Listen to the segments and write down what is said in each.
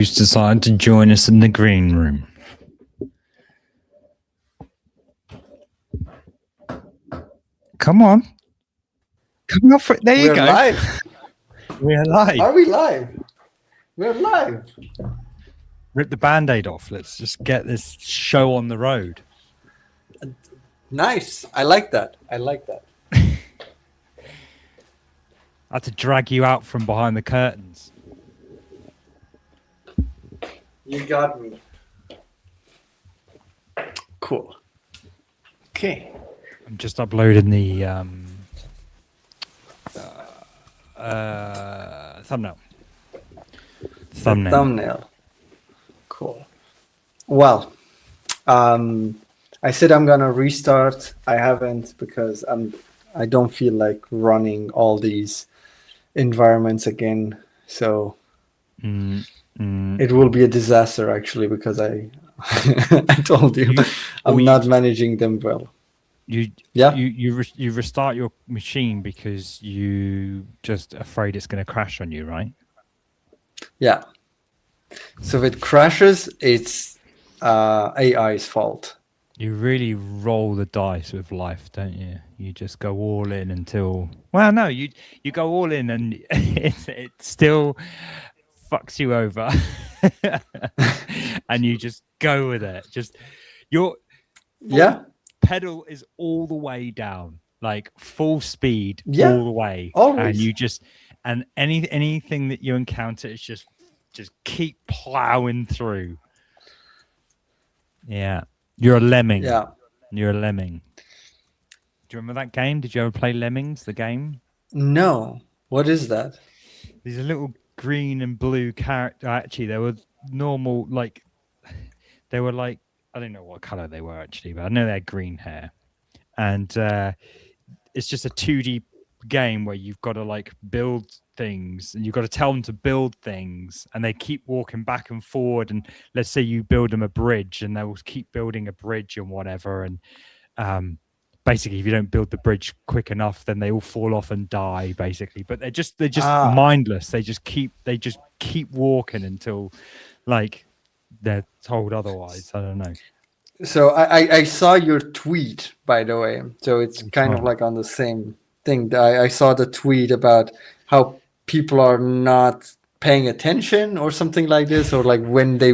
who's decided to join us in the green room. Come on. Come up for it. There you go. We're live. We're live. Are we live? We're live. Rip the Band-Aid off. Let's just get this show on the road. Nice. I like that. I like that. I had to drag you out from behind the curtains. You got me. Cool. Okay. I'm just uploading the thumbnail. Thumbnail. Cool. Well, I said I'm gonna restart. I haven't because I don't feel like running all these environments again. So it will be a disaster actually because I told you I'm not managing them well. You restart your machine because you just afraid it's going to crash on you, right? Yeah. So if it crashes, it's AI's fault. You really roll the dice with life, don't you? You just go all in until... Well, no, you go all in and it still fucks you over. And you just go with it. Just your pedal is all the way down, like full speed, all the way. Always. And you just... And anything that you encounter is just keep plowing through. Yeah. You're a lemming. Yeah. You're a lemming. Do you remember that game? Did you ever play Lemmings, the game? No. What is that? These are little green and blue characters. Actually, they were normal, like, they were like, I don't know what color they were actually, but I know they had green hair. And it's just a 2D game where you've got to like build things and you've got to tell them to build things and they keep walking back and forward, and let's say you build them a bridge and they will keep building a bridge and whatever, and basically if you don't build the bridge quick enough then they all fall off and die basically, but they're just mindless. They just keep walking until like they're told otherwise. I don't know. So I saw your tweet, by the way, so it's kind of like on the same thing. I saw the tweet about how people are not paying attention or something like this, or like when they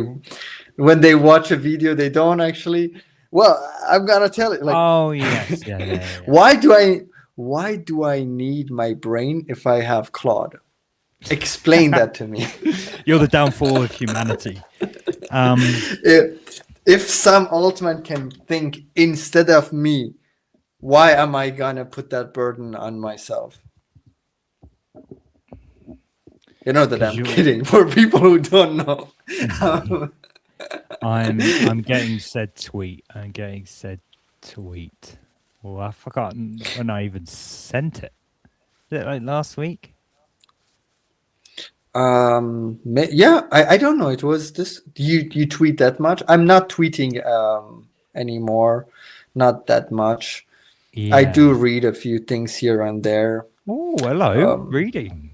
watch a video they don't actually. Well, I'm gonna tell it. Like, oh yes, yeah. Why do I need my brain if I have Claude? Explain that to me. You're the downfall of humanity. If Sam Altman can think instead of me, why am I gonna put that burden on myself? You know that I'm kidding. For people who don't know, I'm getting said tweet. Well, I've forgotten when I even sent it. Is it like last week? Yeah, I don't know. It was this. You tweet that much? I'm not tweeting anymore. Not that much. Yeah. I do read a few things here and there. Oh, hello, reading.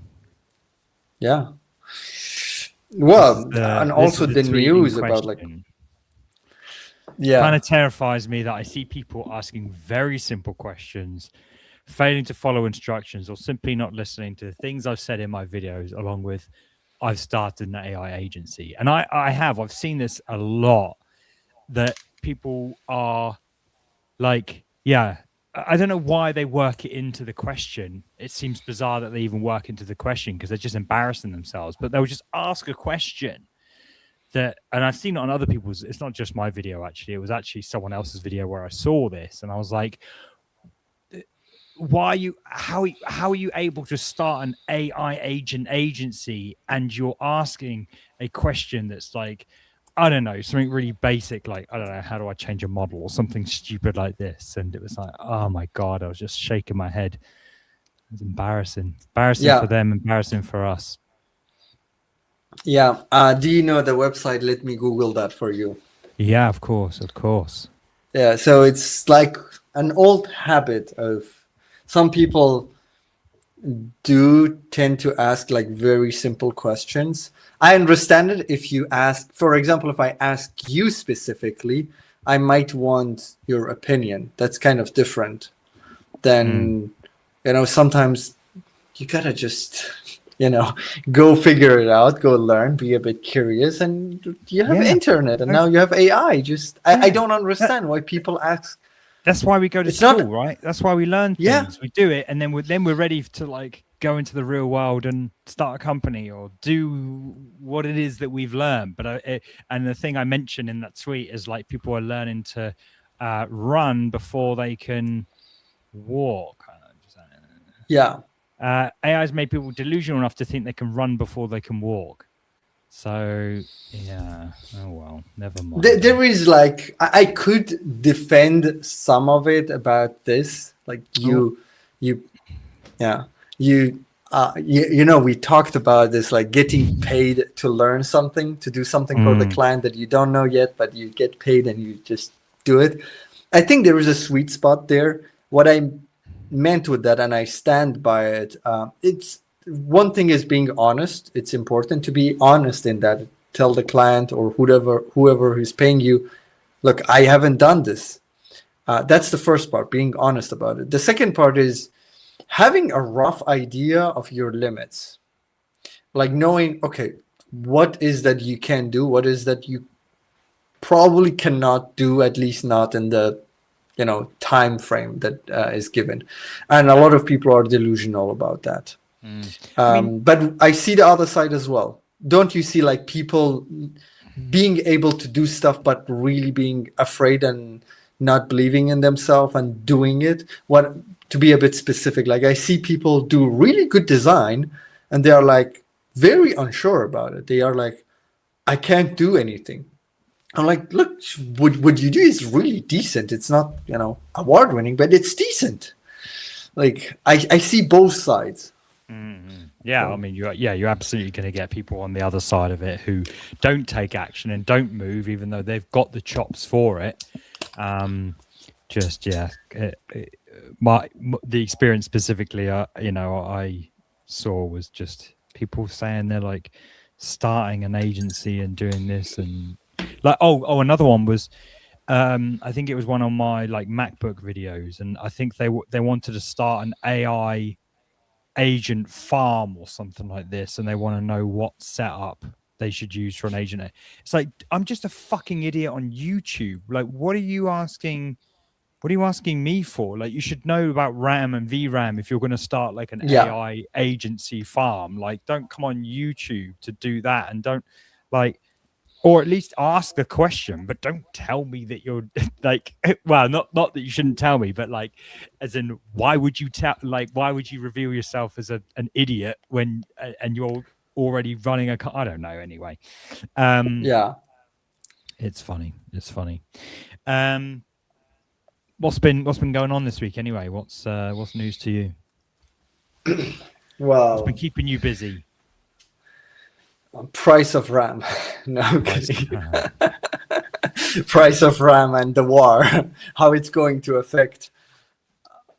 Yeah. Well, and also the news about like. Yeah. It kind of terrifies me that I see people asking very simple questions, failing to follow instructions, or simply not listening to the things I've said in my videos, along with I've started an AI agency. And I've seen this a lot, that people are like, yeah, I don't know why they work it into the question. It seems bizarre that they even work into the question because they're just embarrassing themselves. But they'll just ask a question that, and I've seen it on other people's. It's not just my video, actually. It was actually someone else's video where I saw this, and I was like, "Why are you? How are you able to start an AI agency and you're asking a question that's like, I don't know, something really basic, like, I don't know, how do I change a model or something stupid like this?" And it was like, oh my God, I was just shaking my head. It was embarrassing. Embarrassing for them, embarrassing for us. Yeah. Do you know the website? Let me Google that for you. Yeah, of course. Yeah. So it's like an old habit of some people do tend to ask like very simple questions. I understand it if you ask, for example, if I ask you specifically, I might want your opinion. That's kind of different than, sometimes you gotta just, go figure it out, go learn, be a bit curious, and you have internet, and now you have AI. Just, I don't understand why people ask. That's why we go to It's school, not, right? That's why we learn yeah, things. We do it, and then we're ready to like go into the real world and start a company or do what it is that we've learned. But and the thing I mentioned in that tweet is like people are learning to run before they can walk. yeah. AI's made people delusional enough to think they can run before they can walk. So yeah, oh well, never mind. There is like I could defend some of it about this, like you, yeah, you we talked about this, like getting paid to learn something, to do something for the client that you don't know yet, but you get paid and you just do it. I think there is a sweet spot there. What I meant with that, and I stand by it, it's one thing is being honest. It's important to be honest in that. Tell the client or whoever is paying you, look, I haven't done this. That's the first part, being honest about it. The second part is having a rough idea of your limits, like knowing, okay, what is that you can do, what is that you probably cannot do, at least not in the time frame that is given. And a lot of people are delusional about that. But I see the other side as well. Don't you see like people being able to do stuff but really being afraid and not believing in themselves and doing it? What, to be a bit specific, like I see people do really good design and they are like very unsure about it. They are like, I can't do anything. I'm like, look, what you do is really decent. It's not, award winning, but it's decent. Like I see both sides. Yeah, I mean, you're absolutely going to get people on the other side of it who don't take action and don't move, even though they've got the chops for it. The experience specifically, I saw was just people saying they're like starting an agency and doing this and like another one was. I think it was one on my like MacBook videos, and I think they wanted to start an AI agent farm or something like this, and they want to know what setup they should use for an agent. It's like, I'm just a fucking idiot on YouTube. Like, what are you asking me for? Like, you should know about RAM and VRAM if you're going to start like an AI agency farm. Like, don't come on YouTube to do that, and don't like, or at least ask the question, but don't tell me that you're like, well, not that you shouldn't tell me, but like, as in, why would you reveal yourself as an idiot when and you're already running I don't know. Anyway, it's funny. What's been going on this week anyway? What's news to you? Well, what's been keeping you busy? Price of RAM. No, I'm kidding. Price of RAM and the war, how it's going to affect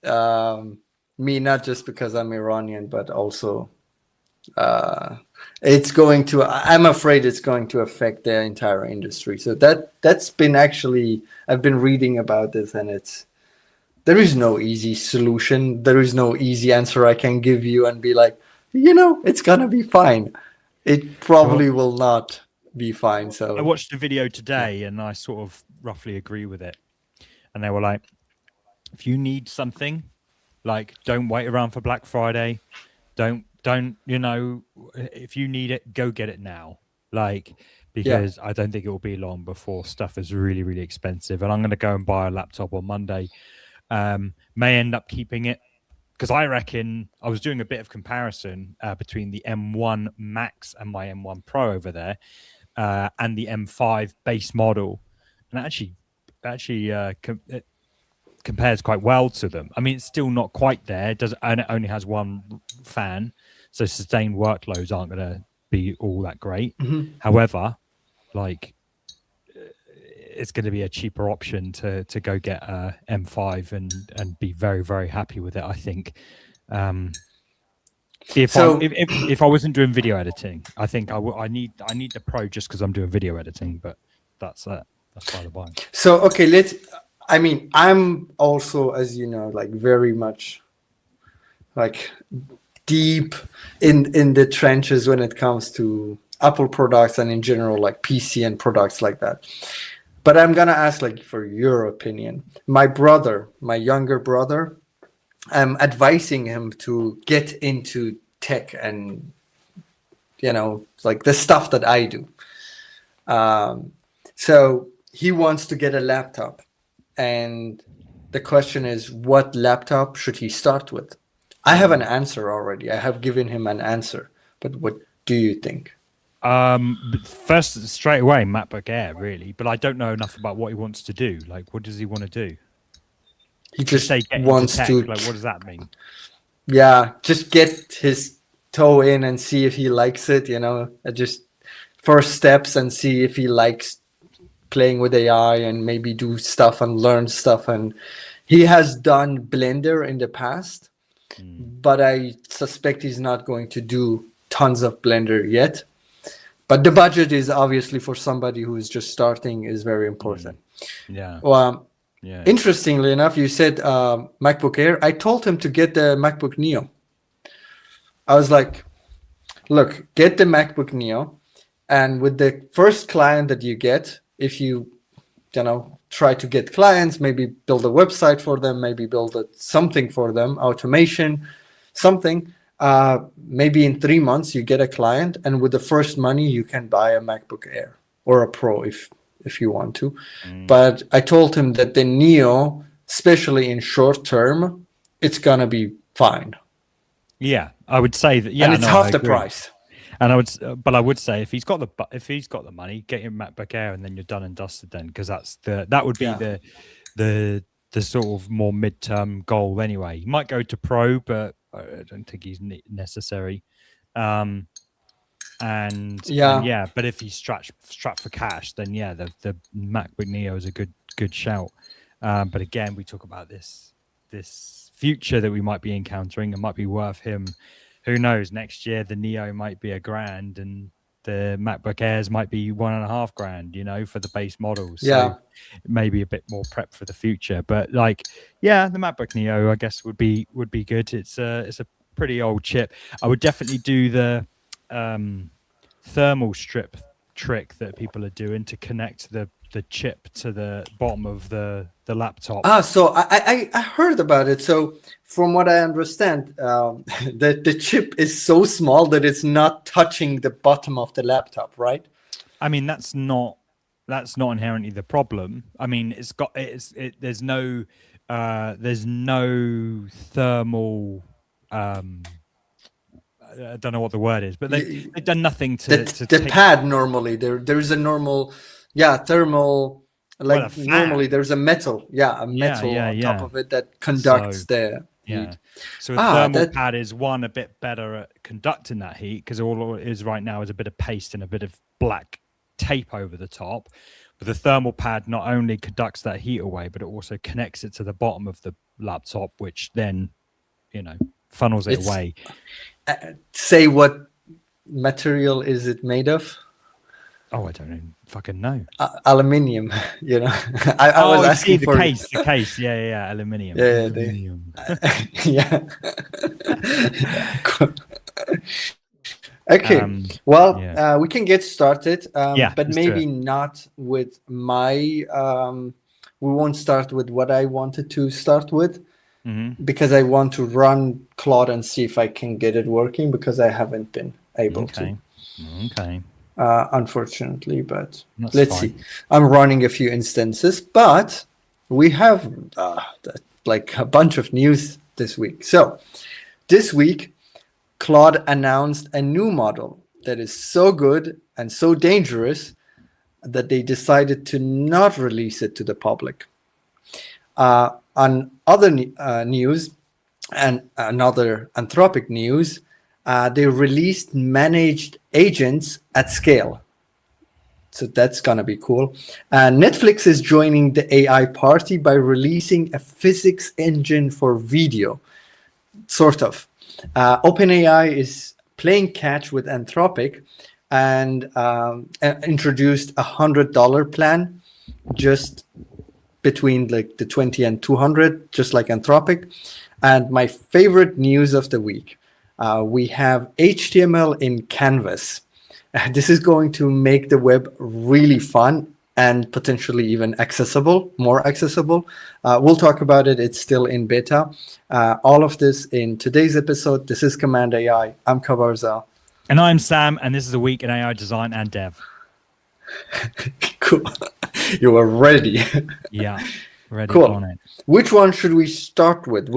me, not just because I'm Iranian, but also it's going to, I'm afraid it's going to affect the entire industry. So that's been actually, I've been reading about this, and there is no easy solution. There is no easy answer I can give you and be like, it's going to be fine. It probably will not be fine. So I watched a video today and I sort of roughly agree with it. And they were like, if you need something, like, don't wait around for Black Friday. Don't, if you need it, go get it now. Like, because I don't think it will be long before stuff is really, really expensive. And I'm going to go and buy a laptop on Monday. May end up keeping it, because I reckon I was doing a bit of comparison between the M1 Max and my M1 Pro over there, and the M5 base model, and it compares quite well to them. I mean, it's still not quite there. And it only has one fan, so sustained workloads aren't going to be all that great. However, like, it's going to be a cheaper option to go get a M5 and be very, very happy with it, I think. If I wasn't doing video editing, I think I need the Pro just because I'm doing video editing. But that's it. That's by the by. So okay, I mean, I'm also, as you know, like very much like deep in the trenches when it comes to Apple products and in general like PC and products like that. But I'm gonna ask like for your opinion. My younger brother, I'm advising him to get into tech and like the stuff that I do. So he wants to get a laptop, and the question is, what laptop should he start with? I have an answer already. I have given him an answer, but what do you think? First, straight away, MacBook Air, really. But I don't know enough about what he wants to do. Like, what does he want to do? He just get wants tech, to. Like, what does that mean? Yeah, just get his toe in and see if he likes it. Just first steps and see if he likes playing with AI and maybe do stuff and learn stuff. And he has done Blender in the past, but I suspect he's not going to do tons of Blender yet. But the budget is obviously for somebody who is just starting is very important. Yeah. Well, yeah. Interestingly enough, you said MacBook Air. I told him to get the MacBook Neo. I was like, look, get the MacBook Neo, and with the first client that you get, if you try to get clients, maybe build a website for them, maybe build something for them, automation, something. Maybe in 3 months you get a client, and with the first money you can buy a MacBook Air or a Pro if you want to. But I told him that the Neo, especially in short term, it's gonna be fine. Yeah, I would say that. Yeah, and it's half the price. And I would say if he's got the money, get your MacBook Air, and then you're done and dusted. Then, because that would be the sort of more midterm goal anyway. He might go to Pro, but I don't think he's necessary. But if he's strapped for cash, then the MacBook Neo is a good shout. But again, we talk about this future that we might be encountering. It might be worth him. Who knows? Next year the Neo might be $1,000, and the MacBook Airs might be $1,500. For the base models. So maybe a bit more prep for the future. But the MacBook Neo, I guess, would be good. It's a pretty old chip. I would definitely do the thermal strip trick that people are doing to connect the chip to the bottom of the laptop. So I heard about it. So from what I understand, the chip is so small that it's not touching the bottom of the laptop, right? I mean, that's not inherently the problem. I mean, there's no thermal. I don't know what the word is, but they've done nothing to the pad. Normally there is a normal thermal, like normally there's a metal on top of it that conducts the heat. So a thermal pad is a bit better at conducting that heat, because all it is right now is a bit of paste and a bit of black tape over the top. But the thermal pad not only conducts that heat away, but it also connects it to the bottom of the laptop, which then funnels it away. Say what material is it made of? Oh, I don't even fucking know. Aluminium, I was asking the for case. The case, aluminium. Okay, we can get started, but maybe not with my. We won't start with what I wanted to start with. Because I want to run Claude and see if I can get it working, because I haven't been able to. Okay. Unfortunately, but let's see. I'm running a few instances, but we have like a bunch of news this week. So this week, Claude announced a new model that is so good and so dangerous that they decided to not release it to the public. On other news and another Anthropic news, they released managed agents at scale. So that's going to be cool. Netlfix is joining the AI party by releasing a physics engine for video. sort of. OpenAI is playing catch with Anthropic and introduced $100 plan just between like the 20 and 200, just like Anthropic. And my favorite news of the week, we have HTML in Canvas. This is going to make the web really fun and potentially even accessible, more accessible. We'll talk about it. It's still in beta. All of this in today's episode. This is Command AI. I'm Kabarza. And I'm Sam, and this is a week in AI design and dev. Cool. You are ready. Yeah, ready Cool. on it. Which one should we start with?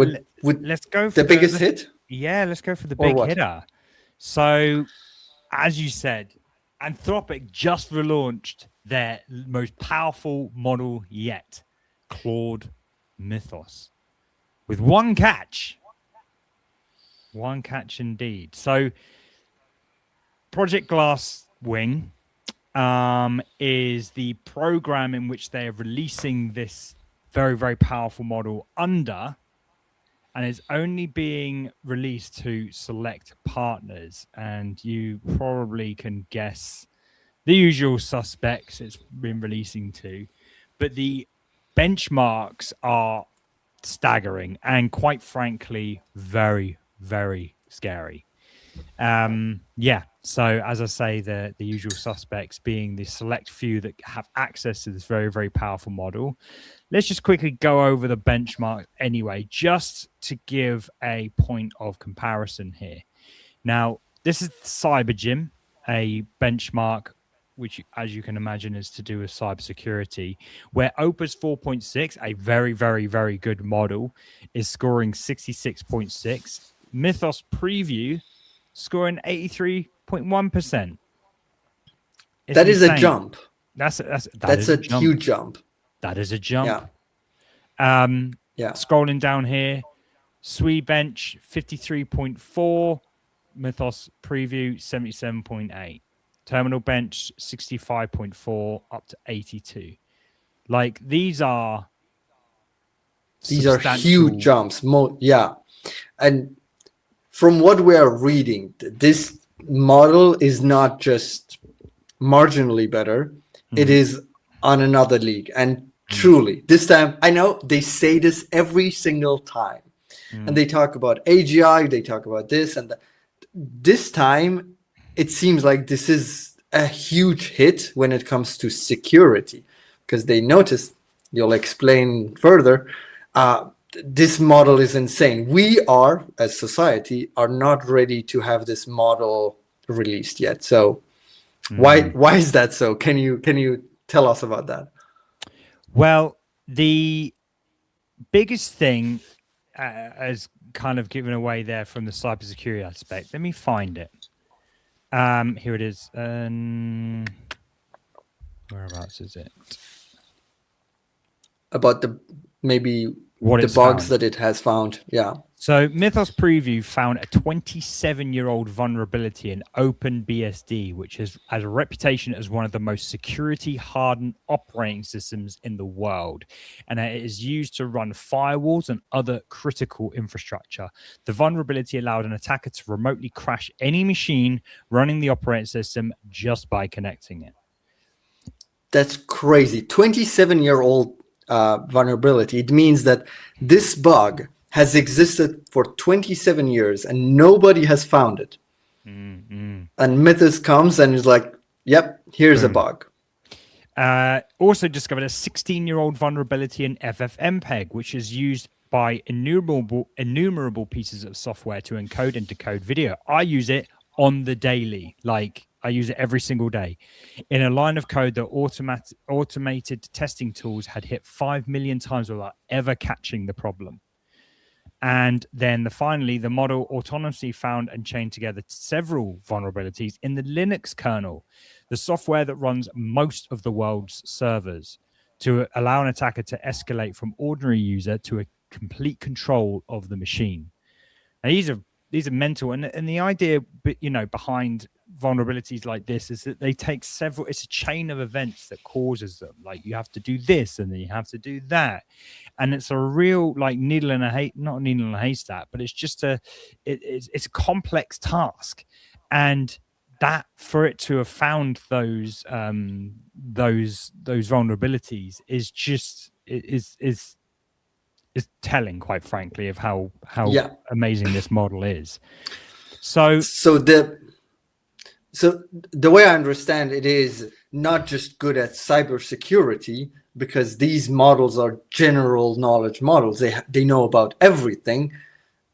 Let's go for the biggest hit? Yeah, let's go for the big hitter. So, as you said, Anthropic just relaunched their most powerful model yet, Claude Mythos, with one catch. One catch indeed. So, Project Glasswing is the program in which they are releasing this very, very powerful model under, and is only being released to select partners. And you probably can guess the usual suspects it's been releasing to, but the benchmarks are staggering and, quite frankly, very, very scary. So as I say, the usual suspects being the select few that have access to this very, very powerful model. Let's just quickly go over the benchmark anyway, just to give a point of comparison here. Now, this is CyberGym, a benchmark which, as you can imagine, is to do with cybersecurity, where Opus 4.6, a very, very, very good model, is scoring 66.6. Mythos Preview scoring 83.1%. That is a jump. That's a huge jump. That is a jump. Yeah. Scrolling down here, SweBench 53.4, Mythos Preview 77.8, Terminal Bench 65.4 up to 82. Like, these are huge jumps. And from what we are reading, this model is not just marginally better. It is on another league. And truly, this time, I know they say this every single time. And they talk about AGI, they talk about this and that. This time, it seems like this is a huge hit when it comes to security, because they noticed, you'll explain further, this model is insane. We are, as society, are not ready to have this model released yet. So why is that so? Can you tell us about that? Well, the biggest thing, as kind of given away there from the cybersecurity aspect, let me find it. Here it is. Whereabouts is it? About the bugs that it has found. Yeah. So Mythos Preview found a 27-year-old vulnerability in OpenBSD, which has a reputation as one of the most security-hardened operating systems in the world. And it is used to run firewalls and other critical infrastructure. The vulnerability allowed an attacker to remotely crash any machine running the operating system just by connecting it. That's crazy. 27-year-old vulnerability. It means that this bug has existed for 27 years and nobody has found it. And Mythos comes and is like, yep, here's a bug. Also discovered a 16-year-old vulnerability in FFmpeg, which is used by innumerable pieces of software to encode and decode video. I use it on the daily. Like, I use it every single day. In a line of code that automated testing tools had hit 5 million times without ever catching the problem. And then finally, the model autonomously found and chained together several vulnerabilities in the Linux kernel, the software that runs most of the world's servers, to allow an attacker to escalate from ordinary user to a complete control of the machine. Now, these are mental, and the idea, behind vulnerabilities like this is that they take several. It's a chain of events that causes them. Like you have to do this, and then you have to do that, and it's a real like needle in a not needle in a haystack, but it's just it's a complex task, and that for it to have found those vulnerabilities is just is telling, quite frankly, of how amazing this model is. So the way I understand it is not just good at cybersecurity, because these models are general knowledge models. They know about everything.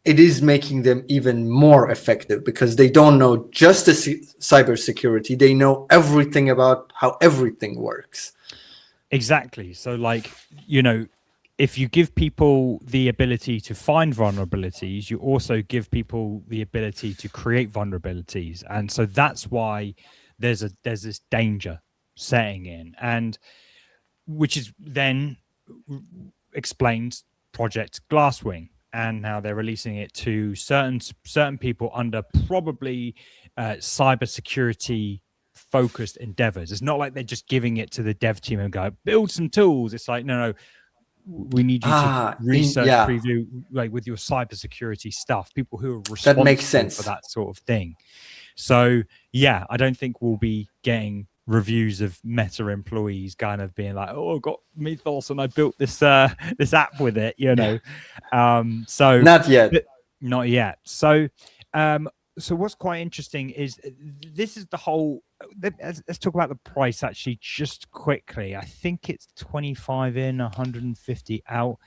It is making them even more effective because they don't know just the cybersecurity. They know everything about how everything works. Exactly. So like, if you give people the ability to find vulnerabilities, you also give people the ability to create vulnerabilities. And so that's why there's this danger setting in, and which is then explains Project Glasswing, and now they're releasing it to certain people under probably cybersecurity focused endeavors. It's not like they're just giving it to the dev team and go build some tools. It's like, no, we need you to research preview like with your cybersecurity stuff, people who are responsible that makes sense for that sort of thing. So yeah, I don't think we'll be getting reviews of Meta employees kind of being like, oh, I got Mythos and I built this this app with it, so not yet. So what's quite interesting is this is the whole. Let's talk about the price actually just quickly. I think it's 25 in, 150 out.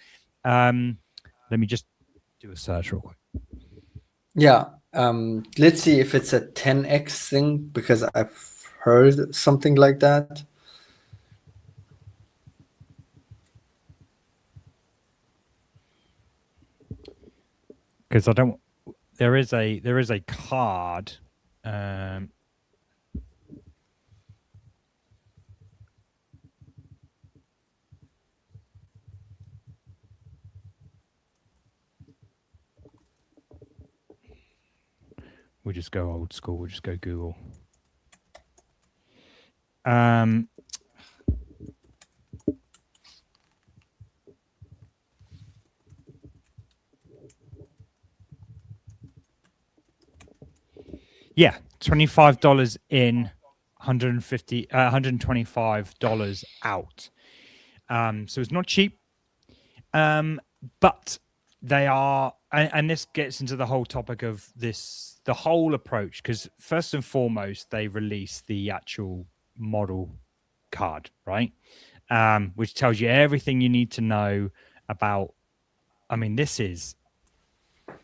Let me just do a search real quick. Yeah. Let's see if it's a 10x thing, because I've heard something like that. Because there is a card. We'll just go old school. We'll just go Google. Yeah, $25 in, $125 out. So it's not cheap, but they are, and this gets into the whole topic of the whole approach, because first and foremost, they release the actual model card, right? Which tells you everything you need to know about. I mean,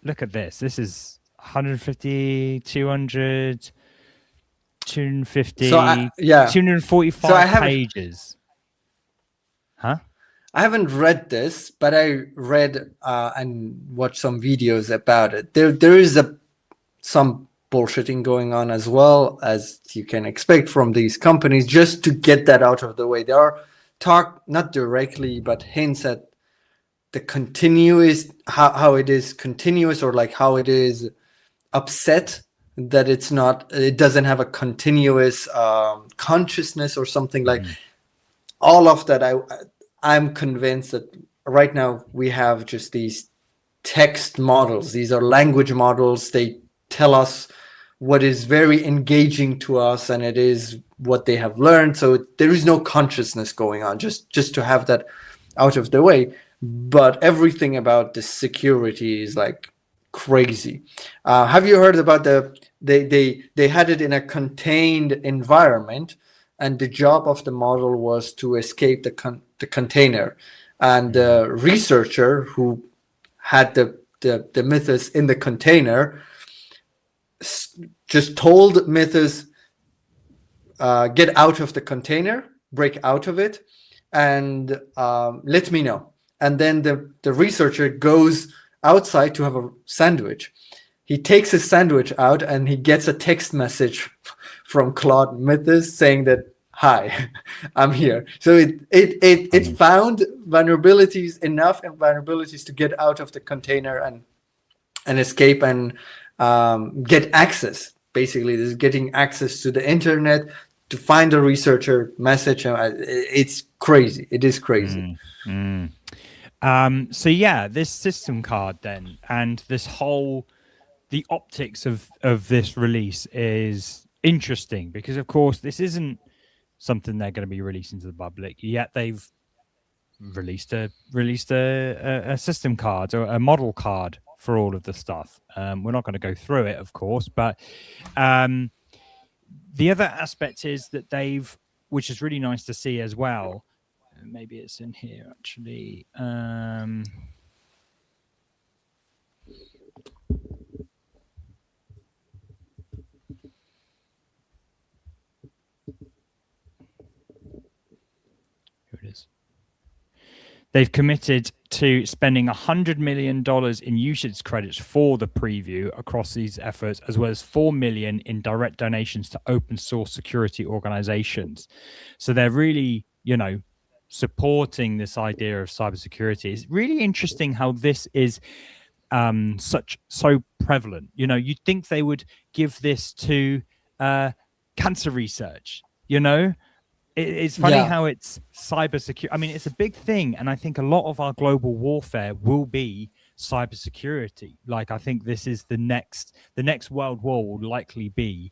look at this. This is 150, 200, 250, 245 pages. Huh? I haven't read this, but I read and watched some videos about it. There is some bullshitting going on, as well, as you can expect from these companies, just to get that out of the way. There are not directly, but hints at the continuous, how it is continuous, or like how it is upset that it doesn't have a continuous consciousness or something like all of that. I'm convinced that right now we have just these text models. These are language models. They tell us what is very engaging to us, and it is what they have learned. So there is no consciousness going on, just to have that out of the way. But everything about the security is like crazy. Have you heard about they had it in a contained environment, and the job of the model was to escape the container, and the researcher who had the Mythos in the container just told Mythos, get out of the container, break out of it, and let me know. And then the researcher goes outside to have a sandwich. He takes his sandwich out, and he gets a text message from Claude Mythos saying that, hi, I'm here. So it found vulnerabilities to get out of the container and escape. And get access. Basically, this is getting access to the internet to find a researcher, message him. It's crazy. It is crazy. So yeah, this system card then, and this whole the optics of this release is interesting because, of course, this isn't something they're going to be releasing to the public yet. They've released a system card or a model card for all of the stuff. We're not going to go through it, of course, but the other aspect is that they've, which is really nice to see as well. Maybe it's in here actually. Here it is. They've committed to spending $100 million in usage credits for the preview across these efforts, as well as $4 million in direct donations to open source security organizations. So they're really, supporting this idea of cybersecurity. It's really interesting how this is so prevalent. You'd think they would give this to cancer research, It's funny how it's cybersecurity. I mean, it's a big thing, and I think a lot of our global warfare will be cybersecurity. Like, I think this is the next world war will likely be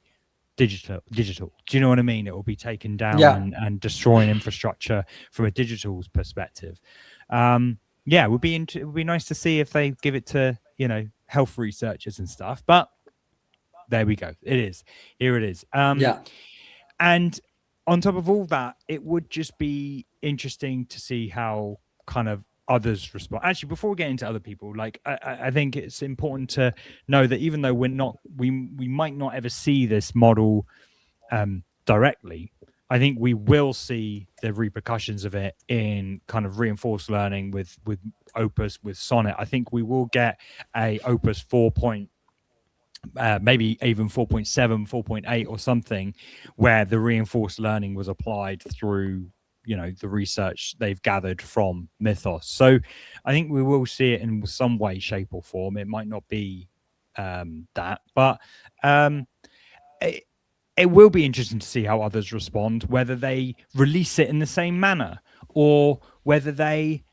digital. Do you know what I mean? It will be taken down and destroying infrastructure from a digital perspective. It would be nice to see if they give it to health researchers and stuff. But there we go. Here it is. And on top of all that, it would just be interesting to see how kind of others respond. Actually, before we get into other people, like I think it's important to know that even though we might not ever see this model directly, I think we will see the repercussions of it in kind of reinforced learning with Opus, with Sonnet. I think we will get a Opus 4. Maybe even 4.7, 4.8 or something, where the reinforced learning was applied through, the research they've gathered from Mythos. So I think we will see it in some way, shape or form. It might not be that, but it will be interesting to see how others respond, whether they release it in the same manner or whether they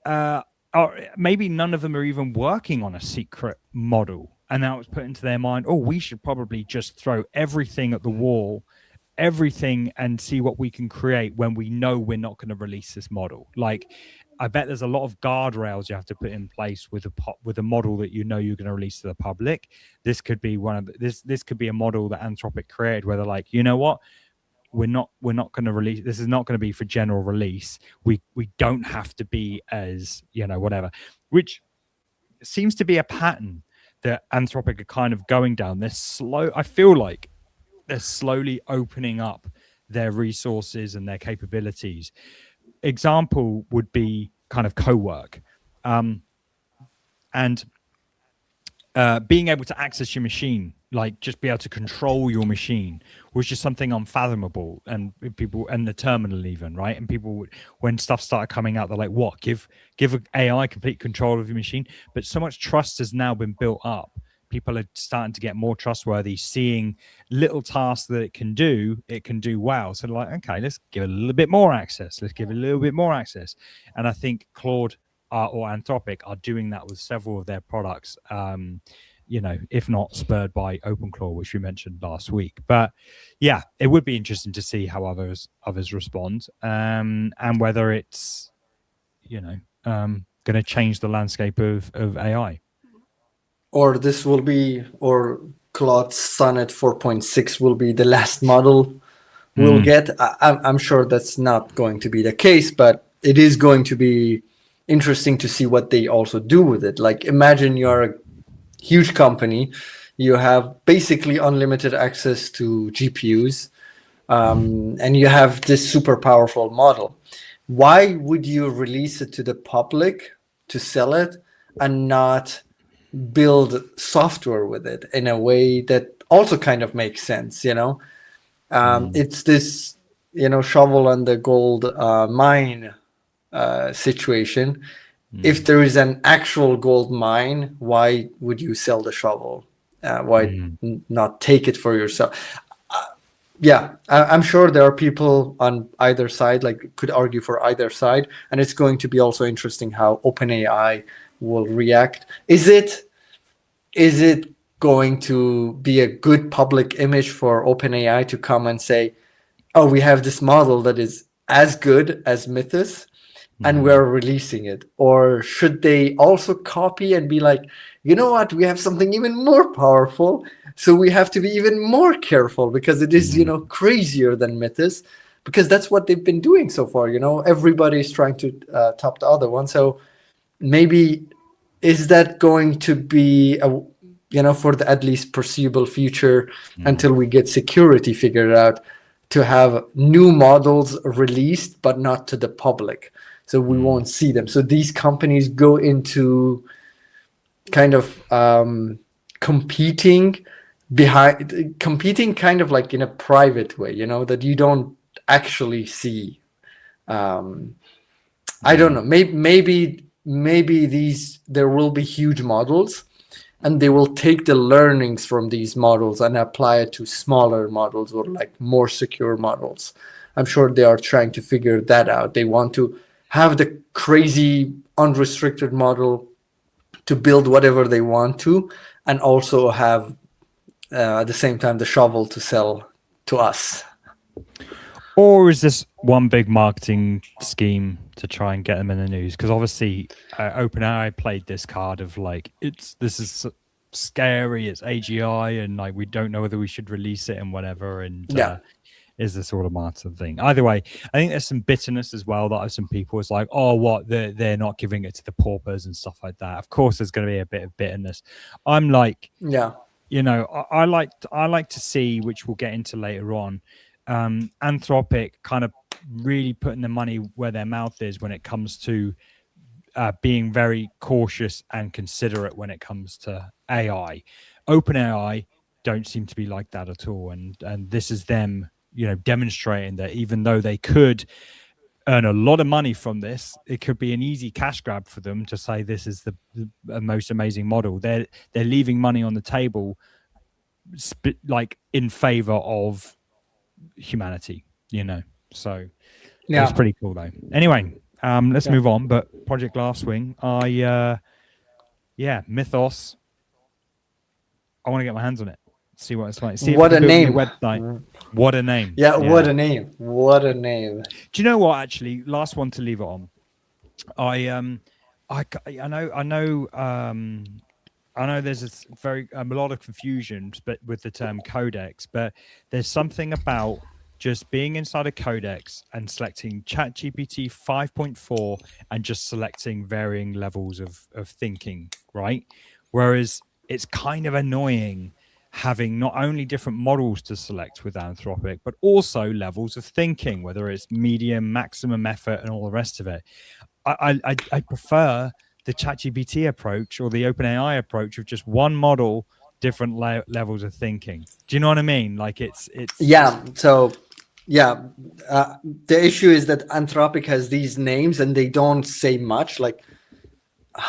or maybe none of them are even working on a secret model. And now it's put into their mind, we should probably just throw everything at the wall, and see what we can create when we know we're not going to release this model. Like, I bet there's a lot of guardrails you have to put in place with a model that you're going to release to the public. This could be this could be a model that Anthropic created where they're like, you know what? We're not going to release. This is not going to be for general release. We don't have to be as, whatever, which seems to be a pattern that Anthropic are kind of going down. I feel like they're slowly opening up their resources and their capabilities. Example would be kind of co-work, and being able to access your machine, like just be able to control your machine, was just something unfathomable. And people, and the terminal even, right? And people, when stuff started coming out, they're like, what, give an AI complete control of your machine? But so much trust has now been built up. People are starting to get more trustworthy, seeing little tasks that it can do well. So they're like, okay, let's give it a little bit more access. And I think Claude or Anthropic are doing that with several of their products, if not spurred by OpenClaw, which we mentioned last week. But yeah, it would be interesting to see how others respond, and whether it's, going to change the landscape of AI. Or Claude Sonnet 4.6 will be the last model we'll get. I'm sure that's not going to be the case, but it is going to be interesting to see what they also do with it. Like, imagine you're a huge company, you have basically unlimited access to GPUs, and you have this super powerful model. Why would you release it to the public to sell it and not build software with it in a way that also kind of makes sense? It's this shovel and the gold mine situation. If there is an actual gold mine, why would you sell the shovel? Why not take it for yourself? Yeah, I'm sure there are people on either side, like could argue for either side, and it's going to be also interesting how OpenAI will react. Is it going to be a good public image for OpenAI to come and say, "Oh, we have this model that is as good as Mythos, and we're releasing it"? Or should they also copy and be like, "You know what? We have something even more powerful, so we have to be even more careful because it is, crazier than Mythos." Because that's what they've been doing so far. Everybody's trying to top the other one. So maybe is that going to be for the at least foreseeable future until we get security figured out, to have new models released but not to the public, so we won't see them? So these companies go into kind of competing kind of like in a private way, that you don't actually see. I don't know. Maybe there will be huge models, and they will take the learnings from these models and apply it to smaller models or like more secure models. I'm sure they are trying to figure that out. They want to have the crazy unrestricted model to build whatever they want to, and also have at the same time the shovel to sell to us. Or is this one big marketing scheme to try and get them in the news? Because obviously, OpenAI played this card of like, this is scary, it's AGI, and like we don't know whether we should release it and whatever. And is this all a marketing thing? Either way, I think there's some bitterness as well that some people is like, oh, what they're not giving it to the paupers and stuff like that. Of course, there's going to be a bit of bitterness. I'm like, I like to see, which we'll get into later on, Anthropic kind of really putting the money where their mouth is when it comes to being very cautious and considerate when it comes to AI. OpenAI don't seem to be like that at all, and this is them, demonstrating that even though they could earn a lot of money from this, it could be an easy cash grab for them to say this is the most amazing model. They're leaving money on the table, like in favor of humanity, so it's pretty cool though. Anyway, let's move on. But Project Glasswing, Mythos, I want to get my hands on it, see what it's like, see what a name. Website. What a name. What a name. Do you know what, actually, last one to leave it on, I know there's a lot of confusion but with the term codex, but there's something about just being inside a codex and selecting ChatGPT 5.4 and just selecting varying levels of thinking, right? Whereas it's kind of annoying having not only different models to select with Anthropic, but also levels of thinking, whether it's medium, maximum effort, and all the rest of it. I prefer the ChatGPT approach or the OpenAI approach of just one model, different levels of thinking. Do you know what I mean? Like it's so the issue is that Anthropic has these names and they don't say much. Like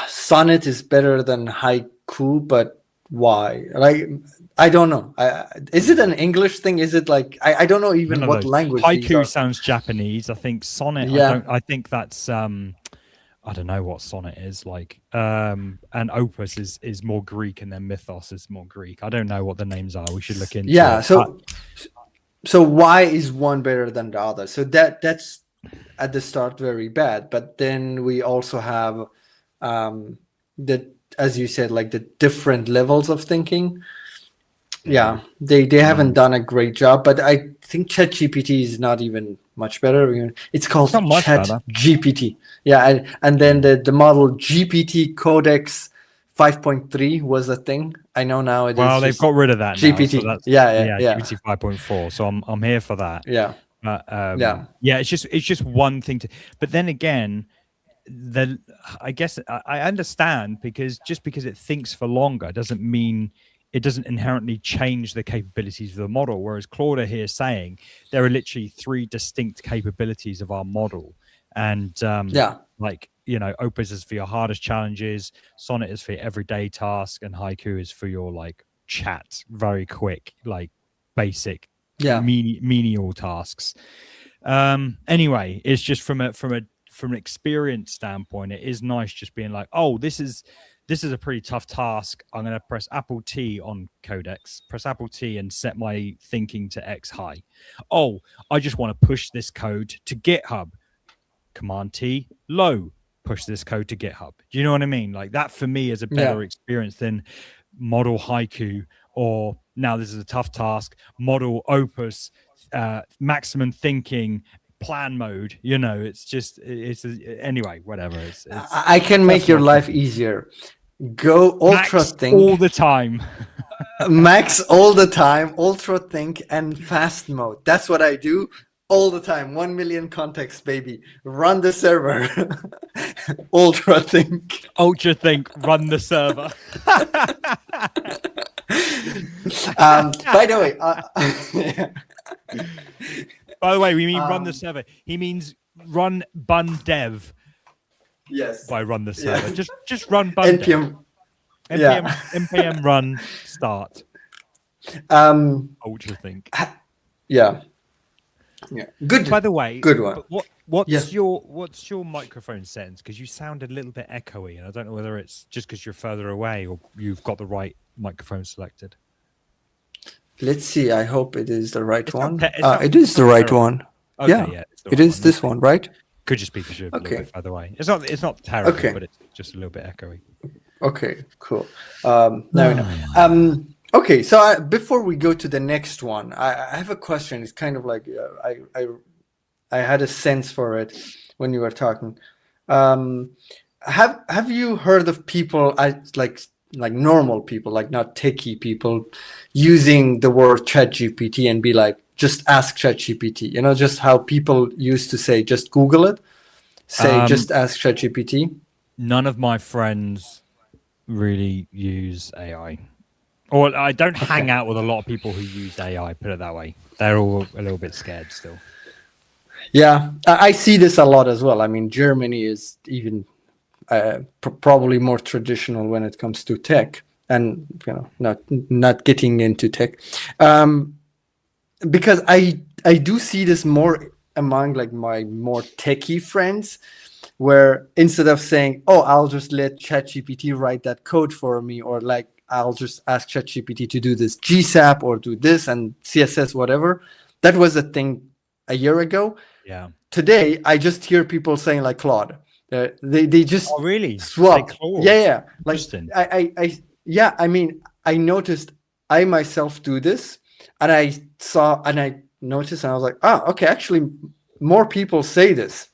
Sonnet is better than Haiku, but why? Like, I don't know. Is it an English thing? Is it like I don't know even what language. Haiku sounds Japanese. I think Sonnet. I think that's I don't know what Sonnet is like. And Opus is more Greek, and then Mythos is more Greek. I don't know what the names are. We should look into. So why is one better than the other? So that's at the start very bad, but then we also have as you said, like the different levels of thinking. They haven't done a great job, but I think ChatGPT is not even much better. It's called ChatGPT. And then the model GPT Codex 5.3 was a thing. I know now it is. Well, they've got rid of that GPT. Now, so GPT 5.4. So I'm here for that. It's just one thing to. But then again, I guess I understand, because just because it thinks for longer doesn't mean it doesn't inherently change the capabilities of the model. Whereas Claude here is saying there are literally 3 distinct capabilities of our model. And Opus is for your hardest challenges, Sonnet is for your everyday task, and Haiku is for your like chat, very quick, like basic Yeah. menial tasks. Anyway, it's just from an experience standpoint, it is nice just being like, oh, this is a pretty tough task. I'm going to press Apple T on Codex, press Apple T and set my thinking to X high. Oh, I just want to push this code to GitHub. Command T low, push this code to GitHub. Do you know what I mean? Like that for me is a better experience than model haiku, or now this is a tough task, model opus, maximum thinking, plan mode. You know, anyway, whatever. I can make your life easier. Go ultra max think all the time. Max all the time, ultra think, and fast mode. That's what I do all the time. 1 million contexts, baby. Run the server. Ultra think. Ultra think, run the server. By the way, we mean run the server. He means run bun dev. Yes. By run the server. Yeah. Just run bun npm. Dev. npm run start. Ultra think. Yeah. Yeah. Good. By the way, good one. What's your microphone settings? Because you sound a little bit echoey, and I don't know whether it's just because you're further away or you've got the right microphone selected. Let's see. I hope it is the right one. It is the right one. Okay, yeah it is this one, right? Could just be because you're a little bit further away. It's not terrible, but it's just a little bit echoey. Okay, cool. Now we know. Okay, so before we go to the next one, I have a question. It's kind of like I had a sense for it when you were talking. Have you heard of people like normal people, like not techie people, using the word ChatGPT and be like, just ask ChatGPT? You know, just how people used to say, just Google it. Say, just ask ChatGPT. None of my friends really use AI. Or I don't hang out with a lot of people who use AI, put it that way. They're all a little bit scared still. Yeah, I see this a lot as well. I mean, Germany is even probably more traditional when it comes to tech, and not getting into tech, because I do see this more among like my more techie friends, where instead of saying, "Oh, I'll just let ChatGPT write that code for me," or like, I'll just ask ChatGPT to do this GSAP or do this and CSS, whatever. That was a thing a year ago. Yeah. Today, I just hear people saying like Claude. They just really swap. Yeah. Like Interesting. I mean, I noticed I myself do this, and I noticed, and I was like, okay, actually, more people say this.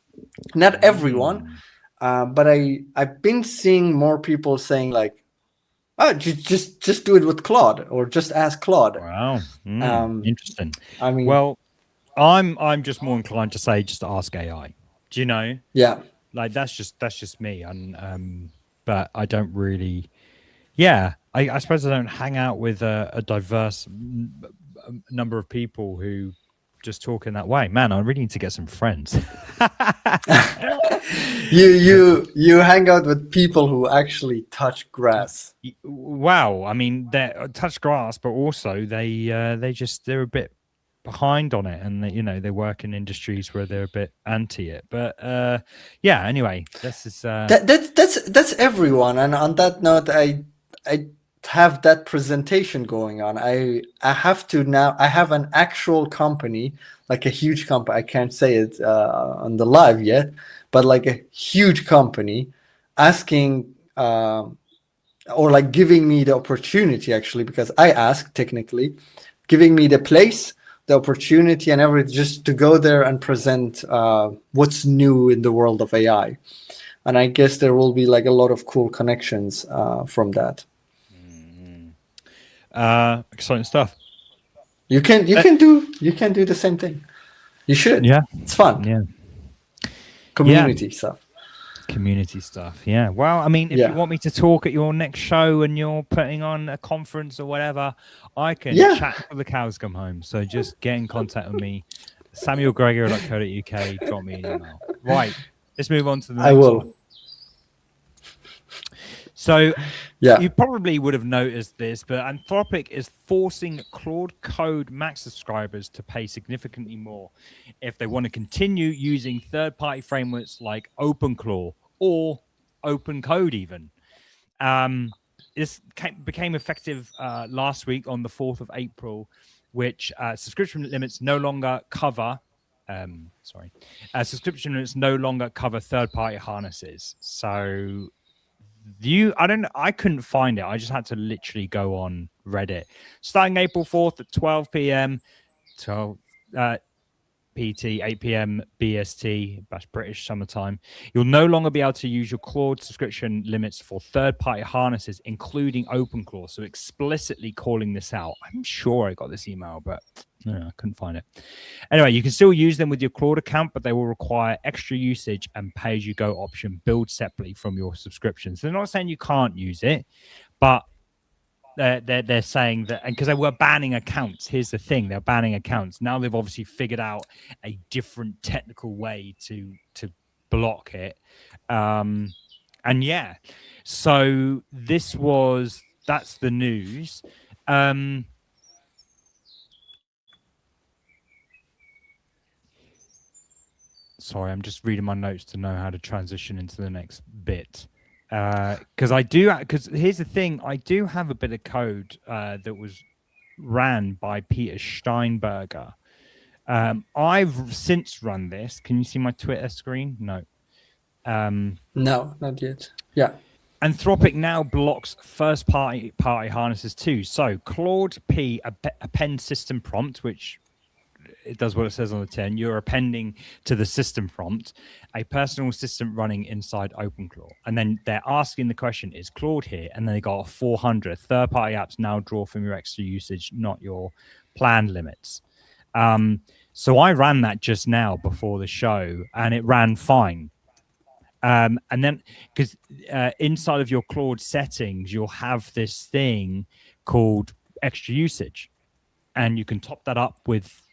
Not everyone, but I've been seeing more people saying like, oh, just do it with Claude, or just ask Claude. Wow, interesting. I mean, well, I'm just more inclined to say just ask AI. Do you know? Yeah. Like that's just me, and but I don't really. Yeah, I suppose I don't hang out with a diverse number of people who just talk in that way. Man, I really need to get some friends. You hang out with people who actually touch grass. Wow, I mean, they touch grass, but also they're a bit behind on it, and they work in industries where they're a bit anti it. But yeah, anyway, this is that's everyone. And on that note, I have that presentation going on. I have to now. I have an actual company, like a huge company. I can't say it on the live yet, but like a huge company asking or like giving me the opportunity, actually, because I asked, technically, giving me the place, the opportunity, and everything, just to go there and present what's new in the world of AI. And I guess there will be like a lot of cool connections from that. Exciting stuff. You can do the same thing. You should. Yeah, it's fun. Yeah, community stuff. Community stuff. Yeah. Well, I mean, if you want me to talk at your next show and you're putting on a conference or whatever, I can chat till the cows come home. So just get in contact with me, samuelgregor.co.uk. Drop me an email. Right. Let's move on to the next one. So Yeah. you probably would have noticed this, but Anthropic is forcing Claude Code Max subscribers to pay significantly more if they want to continue using third-party frameworks like OpenClaw or OpenCode even. This became effective last week on the 4th of April, which subscription limits no longer cover. Subscription limits no longer cover third-party harnesses. So I couldn't find it. I just had to literally go on Reddit. Starting April 4th at 12 p.m. 12 PT, 8 p.m. BST, that's British summertime. You'll no longer be able to use your Claude subscription limits for third-party harnesses, including OpenClaw. So explicitly calling this out. I'm sure I got this email, but no, I couldn't find it. Anyway, you can still use them with your Claude account, but they will require extra usage and pay-as-you-go option billed separately from your subscriptions. They're not saying you can't use it, but they're saying that, and because they were banning accounts. Here's the thing: they're banning accounts. Now they've obviously figured out a different technical way to block it. And yeah, so that's the news. Sorry, I'm just reading my notes to know how to transition into the next bit. Because here's the thing, I do have a bit of code that was ran by Peter Steinberger. I've since run this. Can you see my Twitter screen? No. No, not yet. Yeah. Anthropic now blocks first-party harnesses too. So Claude P append system prompt, which it does what it says on the tin. You're appending to the system prompt a personal assistant running inside OpenClaw. And then they're asking the question, is Claude here? And then they got 400. Third-party apps now draw from your extra usage, not your plan limits. So I ran that just now before the show, and it ran fine. And then, because inside of your Claude settings, you'll have this thing called extra usage. And you can top that up with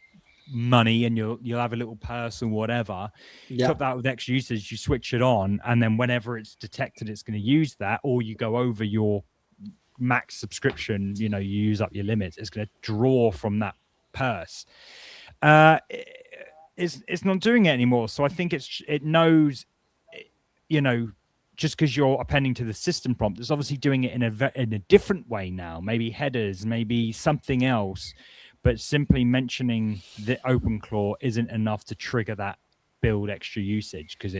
money, and you'll have a little purse or whatever. Yeah. Top that with extra usage, you switch it on, and then whenever it's detected it's going to use that, or you go over your max subscription, you use up your limits, it's going to draw from that purse. It's not doing it anymore. So I think it knows, just because you're appending to the system prompt, it's obviously doing it in a different way now. Maybe headers, maybe something else. But simply mentioning the OpenClaw isn't enough to trigger that build extra usage, because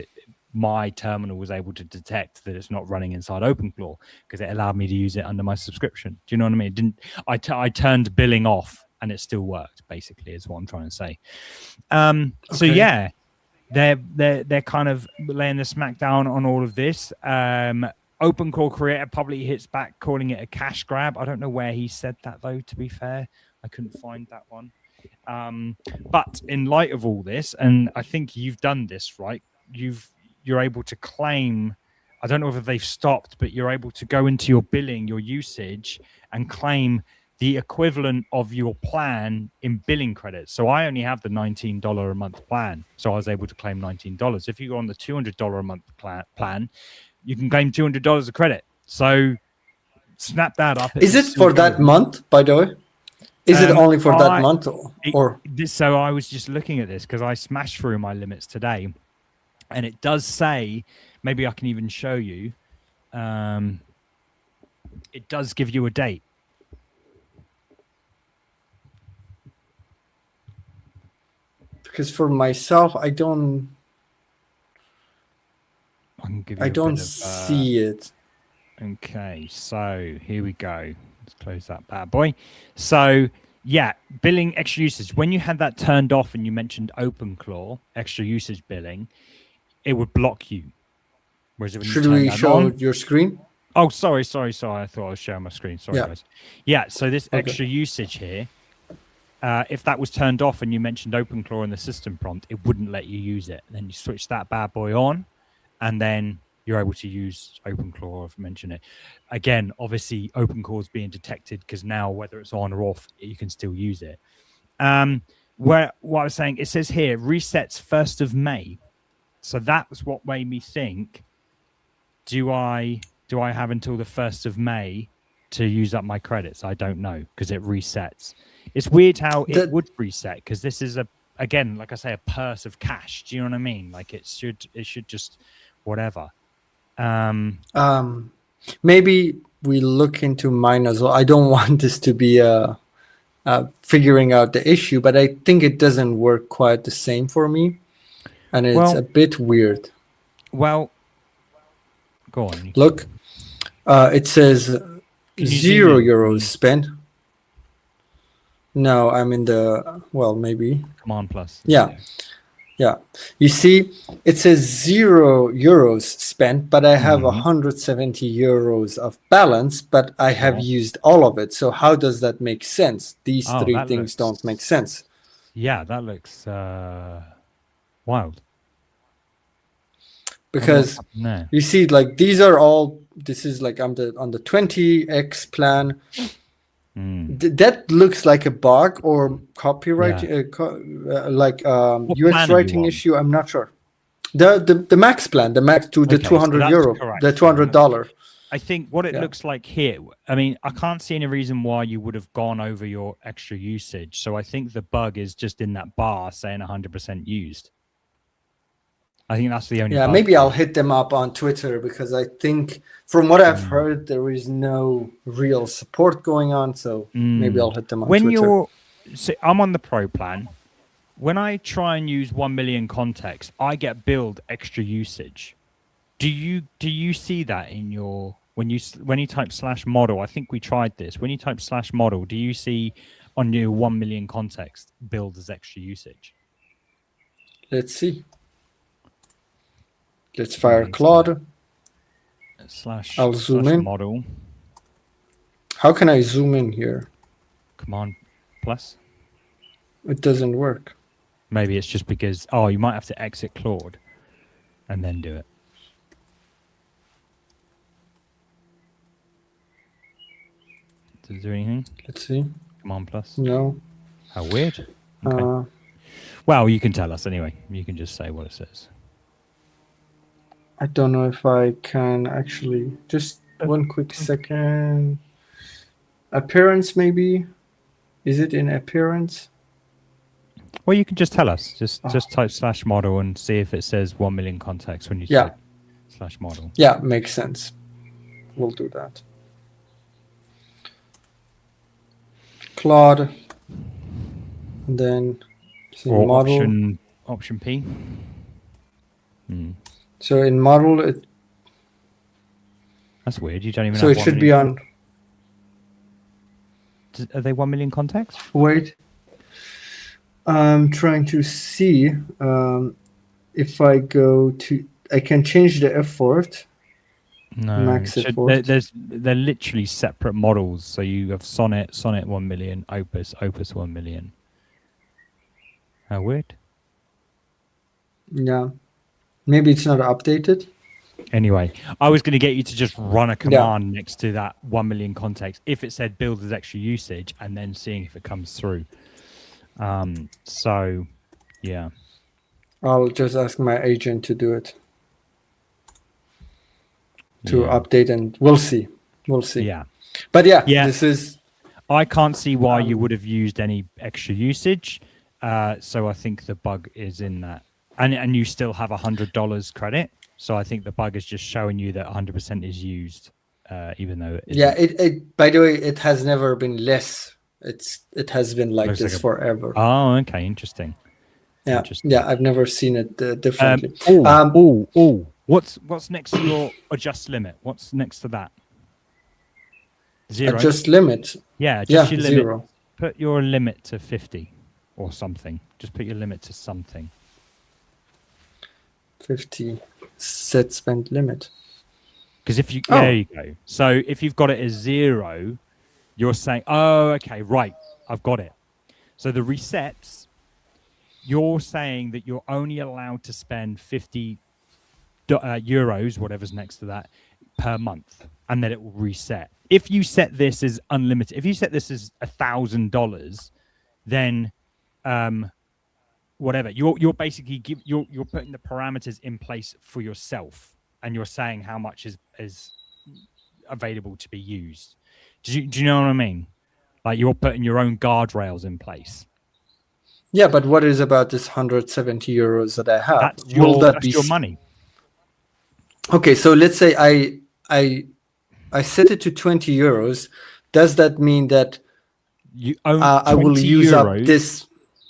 my terminal was able to detect that it's not running inside OpenClaw, because it allowed me to use it under my subscription. Do you know what I mean? It didn't. I turned billing off and it still worked. Basically, is what I'm trying to say. So yeah, they're kind of laying the smackdown on all of this. OpenClaw creator probably hits back, calling it a cash grab. I don't know where he said that though. To be fair, I couldn't find that one. But in light of all this, and I think you've done this, right? You're able to claim, I don't know if they've stopped, but you're able to go into your billing, your usage, and claim the equivalent of your plan in billing credits. So I only have the $19 a month plan. So I was able to claim $19. If you go on the $200 a month plan, you can claim $200 of credit. So snap that up. Is it for that month, by the way? Is it only for that month? So I was just looking at this because I smashed through my limits today. And it does say, maybe I can even show you. It does give you a date. Because for myself, I don't see it. Okay, so here we go. Let's close that bad boy. So yeah, billing extra usage. When you had that turned off and you mentioned OpenClaw, extra usage billing, it would block you. Whereas if Should we show your screen? Oh, sorry. I thought I was showing my screen. Sorry, guys. Yeah, so this extra usage here, if that was turned off and you mentioned OpenClaw in the system prompt, it wouldn't let you use it. And then you switch that bad boy on, and then you're able to use OpenClaw, if I mention it. Again, obviously, OpenClaw is being detected because now, whether it's on or off, you can still use it. What I was saying, it says here, resets 1st of May. So that was what made me think, do I do I have until the 1st of May to use up my credits? I don't know, because it resets. It's weird how it would reset, because this is again, like I say, a purse of cash. Do you know what I mean? Like it should just whatever. Maybe we look into mine as well. I don't want this to be figuring out the issue, but I think it doesn't work quite the same for me, and it's a bit weird. Well, go on. Look, it says €0 spent. No, I'm in the, well, maybe. Command plus. Yeah. Yeah. You see, it says €0 spent, but I have 170 euros of balance, but I have used all of it. So how does that make sense? These three things don't make sense. Yeah, that looks wild. Because you see, like, these are all, this is like on the 20x plan. That looks like a bug or copyright, like UX writing issue. I'm not sure. The max plan, the max to the €200, the $200. I think what it looks like here, I mean, I can't see any reason why you would have gone over your extra usage. So I think the bug is just in that bar saying 100% used. I think that's the only. Yeah, maybe I'll hit them up on Twitter, because I think from what I've heard, there is no real support going on. So maybe I'll hit them on Twitter. I'm on the Pro plan. When I try and use 1 million context, I get billed extra usage. Do you see that in your when you type /model? I think we tried this. When you type /model, do you see on your 1 million context billed as extra usage? Let's see. Let's fire Claude. I'll zoom in. Model. How can I zoom in here? Command plus. It doesn't work. Maybe it's just because you might have to exit Claude and then do it. Does it do anything? Let's see. Command plus. No. How weird. Okay. Well, you can tell us anyway. You can just say what it says. I don't know if I can actually. Just one quick second. Appearance, maybe? Is it in appearance? Well, you can just tell us. Just type /model and see if it says 1 million context when you type /model. Yeah, makes sense. We'll do that. Claude. And then model. Option P. So in model, that's weird. You don't even. So have it should be on. Are they 1 million context? Wait, I'm trying to see if I go to. I can change the effort. No, max effort. They're literally separate models. So you have Sonnet 1 million, Opus 1 million. How weird. Yeah. Maybe it's not updated. Anyway, I was going to get you to just run a command next to that 1 million context if it said build as extra usage, and then seeing if it comes through. So, yeah. I'll just ask my agent to do it. To update, and we'll see. We'll see. Yeah. But this is. I can't see why you would have used any extra usage. So I think the bug is in that. And you still have $100 credit. So I think the bug is just showing you that 100% is used, even though it by the way, it has never been less. It has been like this forever. Oh, okay, interesting. Yeah, I've never seen it differently. What's next to your adjust limit? What's next to that? 0. Adjust limit. Yeah, adjust your limit. 0. Put your limit to 50 or something. Just put your limit to something. 50 set spend limit. Because if you there you go. So if you've got it as 0, you're saying, okay, right, I've got it. So the resets, you're saying that you're only allowed to spend 50 euros, whatever's next to that, per month, and then it will reset. If you set this as unlimited, if you set this as $1,000, then whatever, you're basically you're putting the parameters in place for yourself, and you're saying how much is available to be used. Do you know what I mean? Like you're putting your own guardrails in place. Yeah, but what is about this 170 euros that I have? That's your money. Okay, so let's say I set it to 20 euros. Does that mean that you own I will use euros, up this?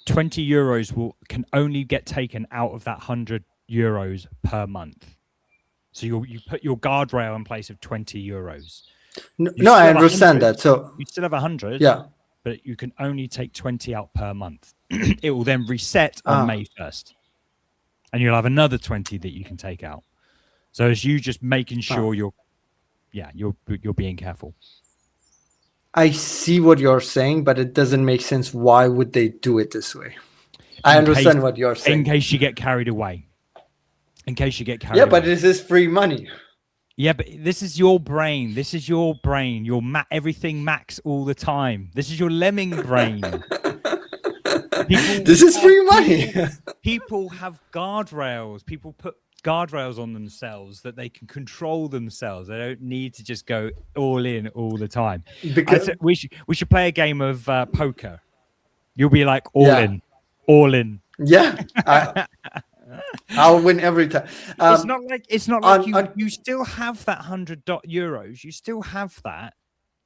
20 euros can only get taken out of that 100 euros per month. So you put your guardrail in place of 20 euros. No, I understand that. So you still have 100. Yeah. But you can only take 20 out per month. It will then reset on May 1st. And you'll have another 20 that you can take out. So it's you just making sure you're being careful. I see what you're saying, but it doesn't make sense. Why would they do it this way? I understand what you're saying. In case you get carried away. Yeah, but this is free money. Yeah, but this is your brain. This is your brain. Your everything max all the time. This is your lemming brain. This is free money. People have guardrails. People put guardrails on themselves that they can control themselves. They don't need to just go all in all the time. Because we should play a game of poker. You'll be like all in. Yeah. I'll win every time. It's not like you still have that €100. You still have that.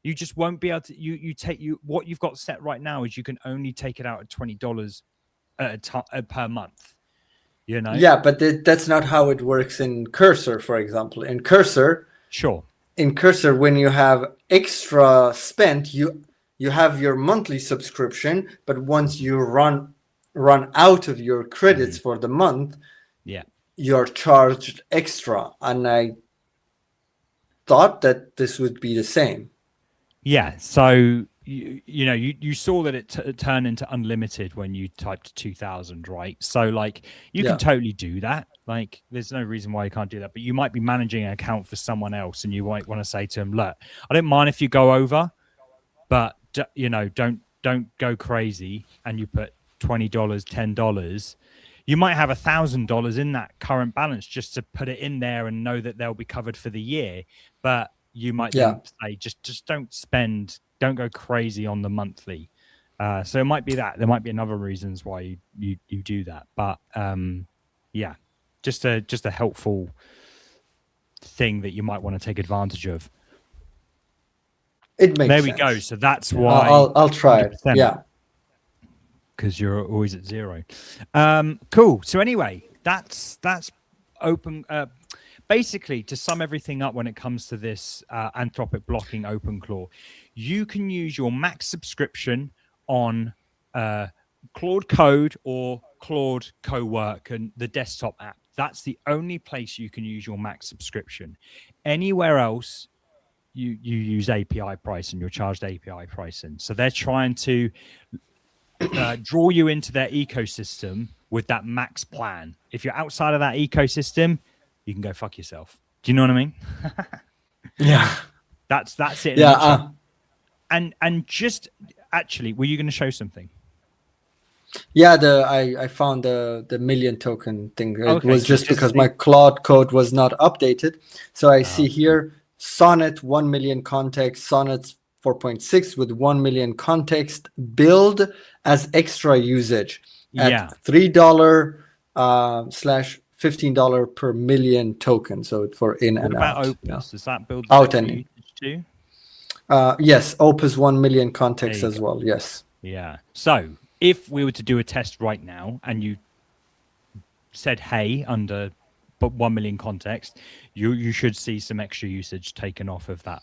You just won't be able to. What you've got set right now is you can only take it out at $20 per month. You know. Yeah, but that's not how it works in Cursor, for example. In Cursor, sure. In Cursor, when you have extra spent, you have your monthly subscription, but once you run out of your credits for the month, you're charged extra. And I thought that this would be the same. Yeah. So you saw that it turned into unlimited when you typed 2000, right? So like you can totally do that. Like there's no reason why you can't do that. But you might be managing an account for someone else, and you might want to say to them, "Look, I don't mind if you go over, but don't go crazy." And you put $20, $10. You might have $1,000 in that current balance just to put it in there and know that they'll be covered for the year. But you might then say, just don't go crazy on the monthly. So it might be that. There might be another reasons why you do that. But just a helpful thing that you might want to take advantage of. It makes there sense. We go. So that's why I'll try it. Yeah. Because you're always at 0. Cool. So anyway, that's open. Basically, to sum everything up when it comes to this Anthropic blocking OpenClaw, you can use your max subscription on Claude Code or Claude Cowork and the desktop app. That's the only place you can use your max subscription. Anywhere else, you use API pricing. You're charged API pricing. So they're trying to draw you into their ecosystem with that max plan. If you're outside of that ecosystem, you can go fuck yourself. Do you know what I mean? Yeah. That's it. Yeah. And just actually, were you going to show something? Yeah, I found the million token thing. It was just because see. my Claude code was not updated. So I see here Sonnet 1 million context, Sonnet 4.6 with 1 million context build as extra usage at $3 /. $15 per million token. So for in and out. What about Opus? Does that build out and in too? Yes, Opus 1 million context as well. Yes. Yeah. So if we were to do a test right now and you said, hey, under 1 million context, you should see some extra usage taken off of that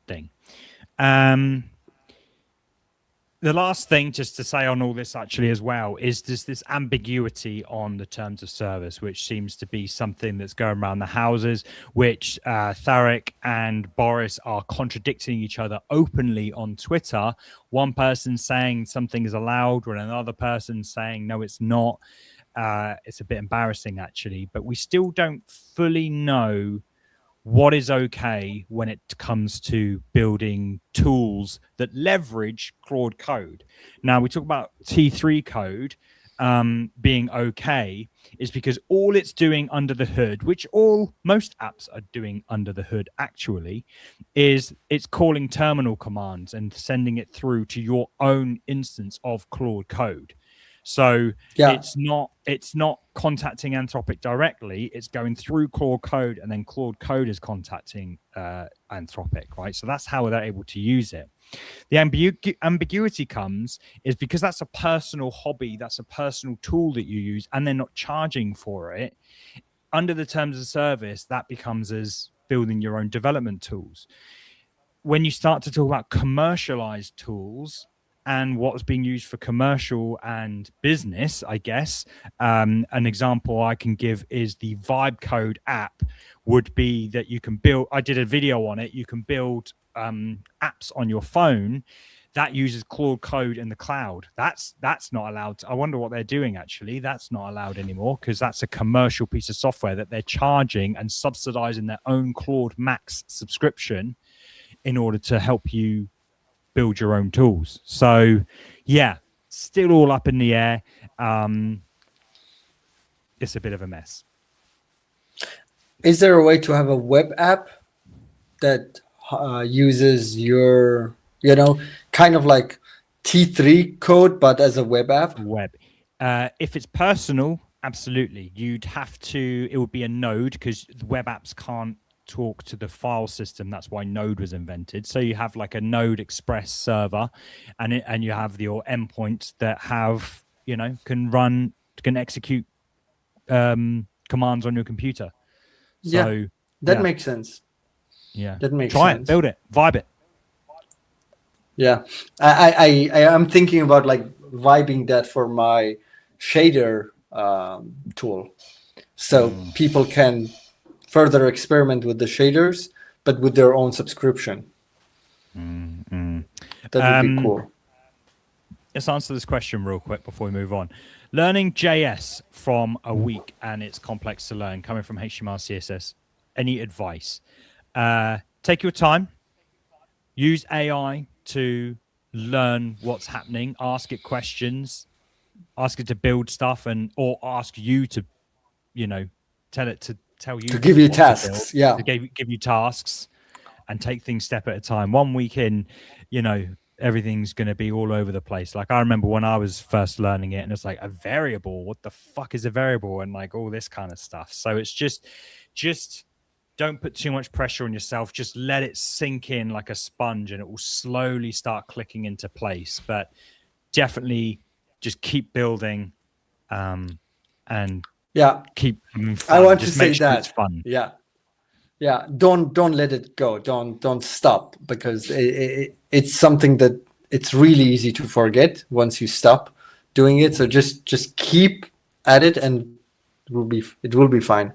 thing. The last thing just to say on all this actually as well is this ambiguity on the terms of service, which seems to be something that's going around the houses, which Tariq and Boris are contradicting each other openly on Twitter. One person saying something is allowed when another person saying, no, it's not. It's a bit embarrassing actually, but we still don't fully know what is okay when it comes to building tools that leverage Claude code. Now, we talk about T3 code. being okay is because all it's doing under the hood, which most apps are doing under the hood actually, is it's calling terminal commands and sending it through to your own instance of Claude code. So it's not contacting Anthropic directly. It's going through Claude code, and then Claude code is contacting Anthropic, right? So that's how they're able to use it. The ambiguity comes is because that's a personal hobby, that's a personal tool that you use, and they're not charging for it. Under the terms of service, that becomes as building your own development tools. When you start to talk about commercialized tools and what's being used for commercial and business, I guess, an example I can give is the Vibe Code app would be that you can build, I did a video on it, you can build apps on your phone that uses Claude code in the cloud. That's not allowed. I wonder what they're doing actually. That's not allowed anymore because that's a commercial piece of software that they're charging and subsidizing their own Claude Max subscription in order to help you build your own tools. So yeah, still all up in the air. It's a bit of a mess. Is there a way to have a web app that uses your, kind of like T3 code, but as a web app? If it's personal, absolutely. You'd have to, it would be a node because the web apps can't talk to the file system. That's why Node was invented. So you have like a Node Express server and you have your endpoints that have, can execute commands on your computer. So that makes sense. Yeah, that makes Try sense. it, build it, vibe it. Yeah, I am thinking about like vibing that for my shader tool, so people can further experiment with the shaders, but with their own subscription. That would be cool. Let's answer this question real quick before we move on. Learning JS from a week and it's complex to learn, coming from HTML, CSS. Any advice? Take your time. Use AI to learn what's happening. Ask it questions. Ask it to build stuff, or ask you to, tell it to tell you to give you tasks. To give you tasks, and take things step at a time. 1 week in, everything's going to be all over the place. Like I remember when I was first learning it, and it's like a variable. What the fuck is a variable? And like all this kind of stuff. So it's just don't put too much pressure on yourself. Just let it sink in like a sponge, and it will slowly start clicking into place. But definitely just keep building, and keep having fun. I want just to say make sure that it's fun. Yeah. Don't let it go. Don't stop, because it's something that it's really easy to forget once you stop doing it. So just keep at it, and it will be fine.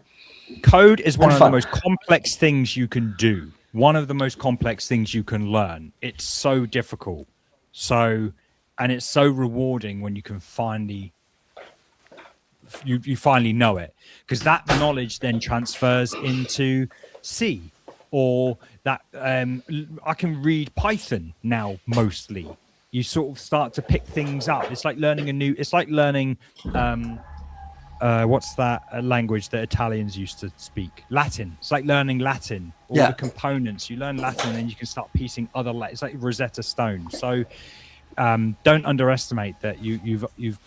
Code is one of the most complex things you can do. One of the most complex things you can learn. It's so difficult. And it's so rewarding when you can finally you finally know it, because that knowledge then transfers into C, or that I can read Python now mostly. You sort of start to pick things up. It's like learning what's that language that Italians used to speak? Latin. It's like learning Latin. All the components. You learn Latin, and then you can start piecing other letters. It's like Rosetta Stone. So don't underestimate that you've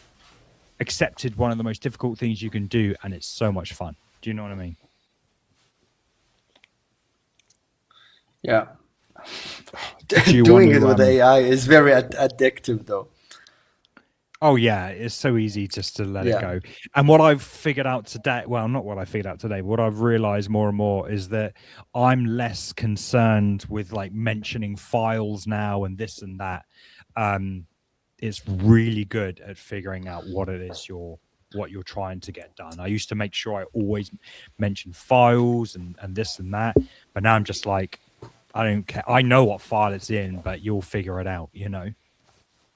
accepted one of the most difficult things you can do, and it's so much fun. Do you know what I mean? Yeah. Doing it with AI is very addictive, though. Oh, yeah. It's so easy just to let it go. And what I've figured out today, well, not what I figured out today, but what I've realized more and more is that I'm less concerned with like mentioning files now and this and that. It's really good at figuring out what it is what you're trying to get done. I used to make sure I always mention files and this and that, but now I'm just like, I don't care. I know what file it's in, but you'll figure it out,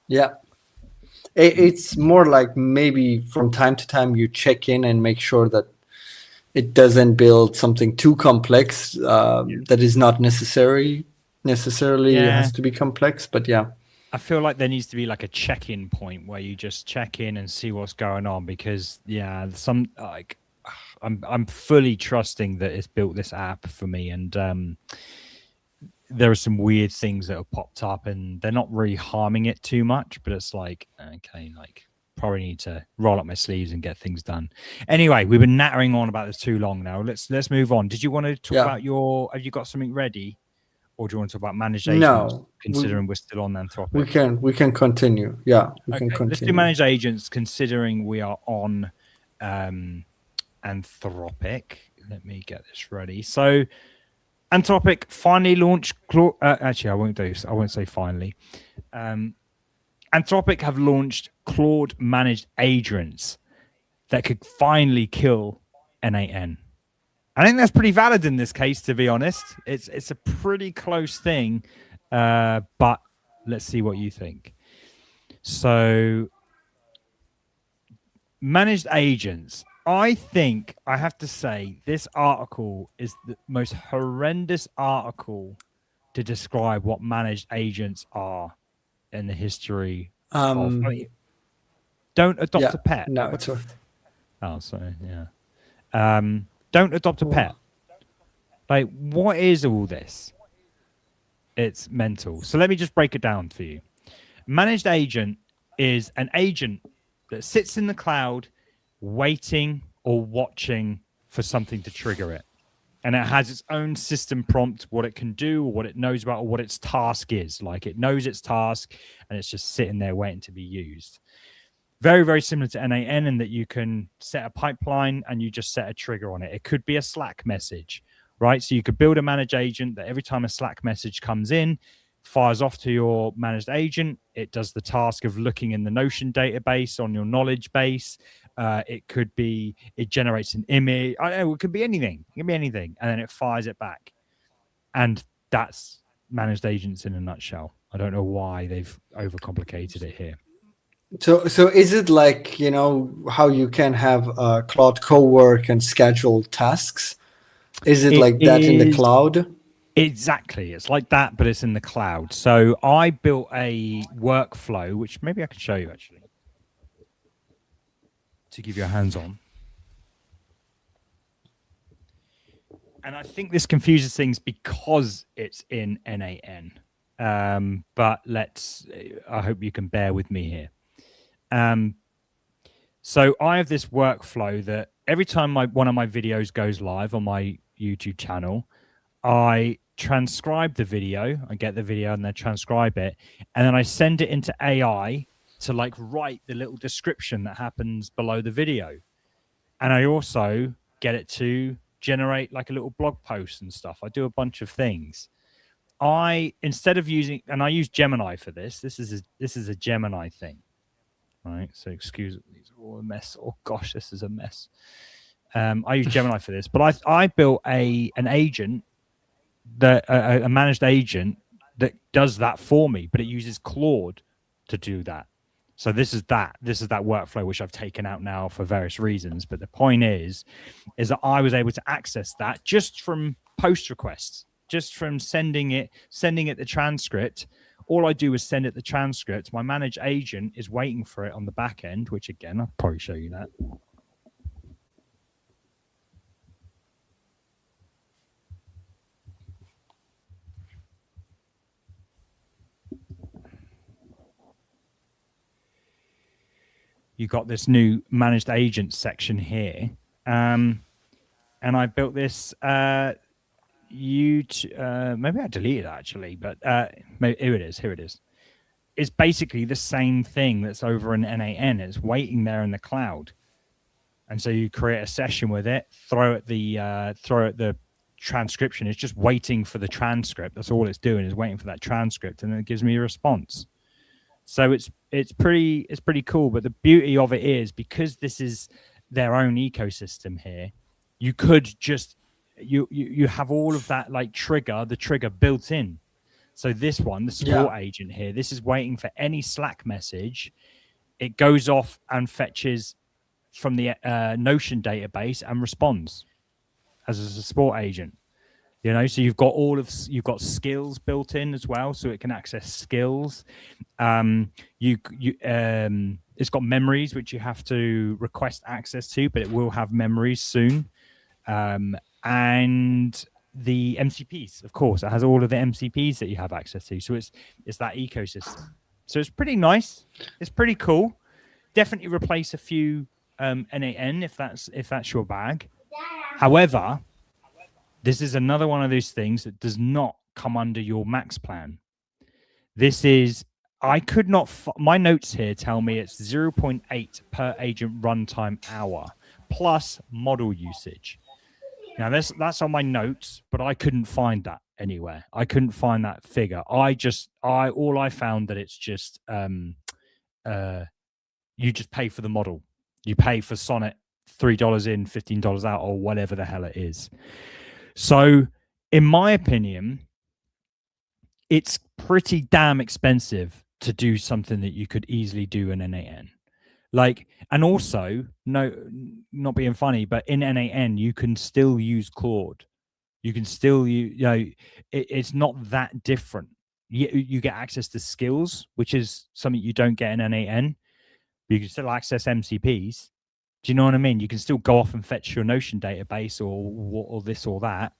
Yeah. It's more like maybe from time to time you check in and make sure that it doesn't build something too complex that is not necessarily has to be complex, but yeah. I feel like there needs to be like a check-in point where you just check in and see what's going on, because some like I'm fully trusting that it's built this app for me, and there are some weird things that have popped up, and they're not really harming it too much, but it's like, okay, like probably need to roll up my sleeves and get things done. Anyway, we've been nattering on about this too long now. Let's move on. Did you want to talk about have you got something ready? Or do you want to talk about managed agents? No, considering we're still on Anthropic, we can continue. Yeah, we can continue. Let's do managed agents, considering we are on Anthropic. Let me get this ready. So, Anthropic finally launched. Actually, I won't say finally. Anthropic have launched Claude managed agents that could finally kill N8N. I think that's pretty valid in this case, to be honest. It's a pretty close thing, but let's see what you think. So, managed agents. I think I have to say this article is the most horrendous article to describe what managed agents are in the history of. Don't adopt a pet. No, it's oh, sorry. Yeah. Don't adopt a pet. Like, what is all this? It's mental. So let me just break it down for you. Managed agent is an agent that sits in the cloud waiting or watching for something to trigger it. And it has its own system prompt, what it can do or what it knows about or what its task is. Like, it knows its task and it's just sitting there waiting to be used. Very, very similar to N8N in that you can set a pipeline and you just set a trigger on it. It could be a Slack message, right? So you could build a managed agent that every time a Slack message comes in, fires off to your managed agent. It does the task of looking in the Notion database on your knowledge base. It could be, it generates an image. I don't know, it could be anything. It can be anything. And then it fires it back. And that's managed agents in a nutshell. I don't know why they've overcomplicated it here. So is it like, you know, how you can have Claude co-work and schedule tasks? Is it like that in the cloud? Exactly. It's like that, but it's in the cloud. So I built a workflow, which maybe I can show you actually, to give you a hands-on. And I think this confuses things because it's in N8N. But I hope you can bear with me here. So I have this workflow that every time one of my videos goes live on my YouTube channel, I transcribe the video. I get the video and then transcribe it, and then I send it into AI to like write the little description that happens below the video. And I also get it to generate like a little blog post and stuff. I do a bunch of things. Instead of using, and I use Gemini for this. This is a Gemini thing. Right, so excuse me, these are all a mess. Oh gosh, this is a mess. I use Gemini for this, but I built an agent that a managed agent that does that for me, but it uses Claude to do that. So this is that workflow which I've taken out now for various reasons. But the point is that I was able to access that just from post requests, just from sending it the transcript. All I do is send it the transcript. My managed agent is waiting for it on the back end, which again, I'll probably show you that. You got this new managed agent section here. And I built this, maybe I deleted it actually, but here it is. It's basically the same thing that's over in N8N. It's waiting there in the cloud. And so you create a session with it, throw it the transcription. It's just waiting for the transcript. That's all it's doing, is waiting for that transcript, and then it gives me a response. So it's pretty cool. But the beauty of it is, because this is their own ecosystem here, you could just you have all of that like the trigger built in. So this one, the support agent here, this is waiting for any Slack message. It goes off and fetches from the Notion database and responds as a support agent. So you've got skills built in as well, so it can access skills. It's got memories which you have to request access to, but it will have memories soon. And the MCPs, of course, it has all of the MCPs that you have access to. So it's that ecosystem. So it's pretty nice. It's pretty cool. Definitely replace a few NAN if that's your bag. However, this is another one of those things that does not come under your max plan. This is, I could not, my notes here tell me it's 0.8 per agent runtime hour plus model usage. Now that's on my notes, but I couldn't find that anywhere. I couldn't find that figure. I found that it's just you just pay for the model. You pay for Sonnet $3 in, $15 out, or whatever the hell it is. So, in my opinion, it's pretty damn expensive to do something that you could easily do in NAN. And also, no, not being funny, but in NAN, you can still use Claude. You can still use, it's not that different. You get access to skills, which is something you don't get in NAN. You can still access MCPs. Do you know what I mean? You can still go off and fetch your Notion database or this or that.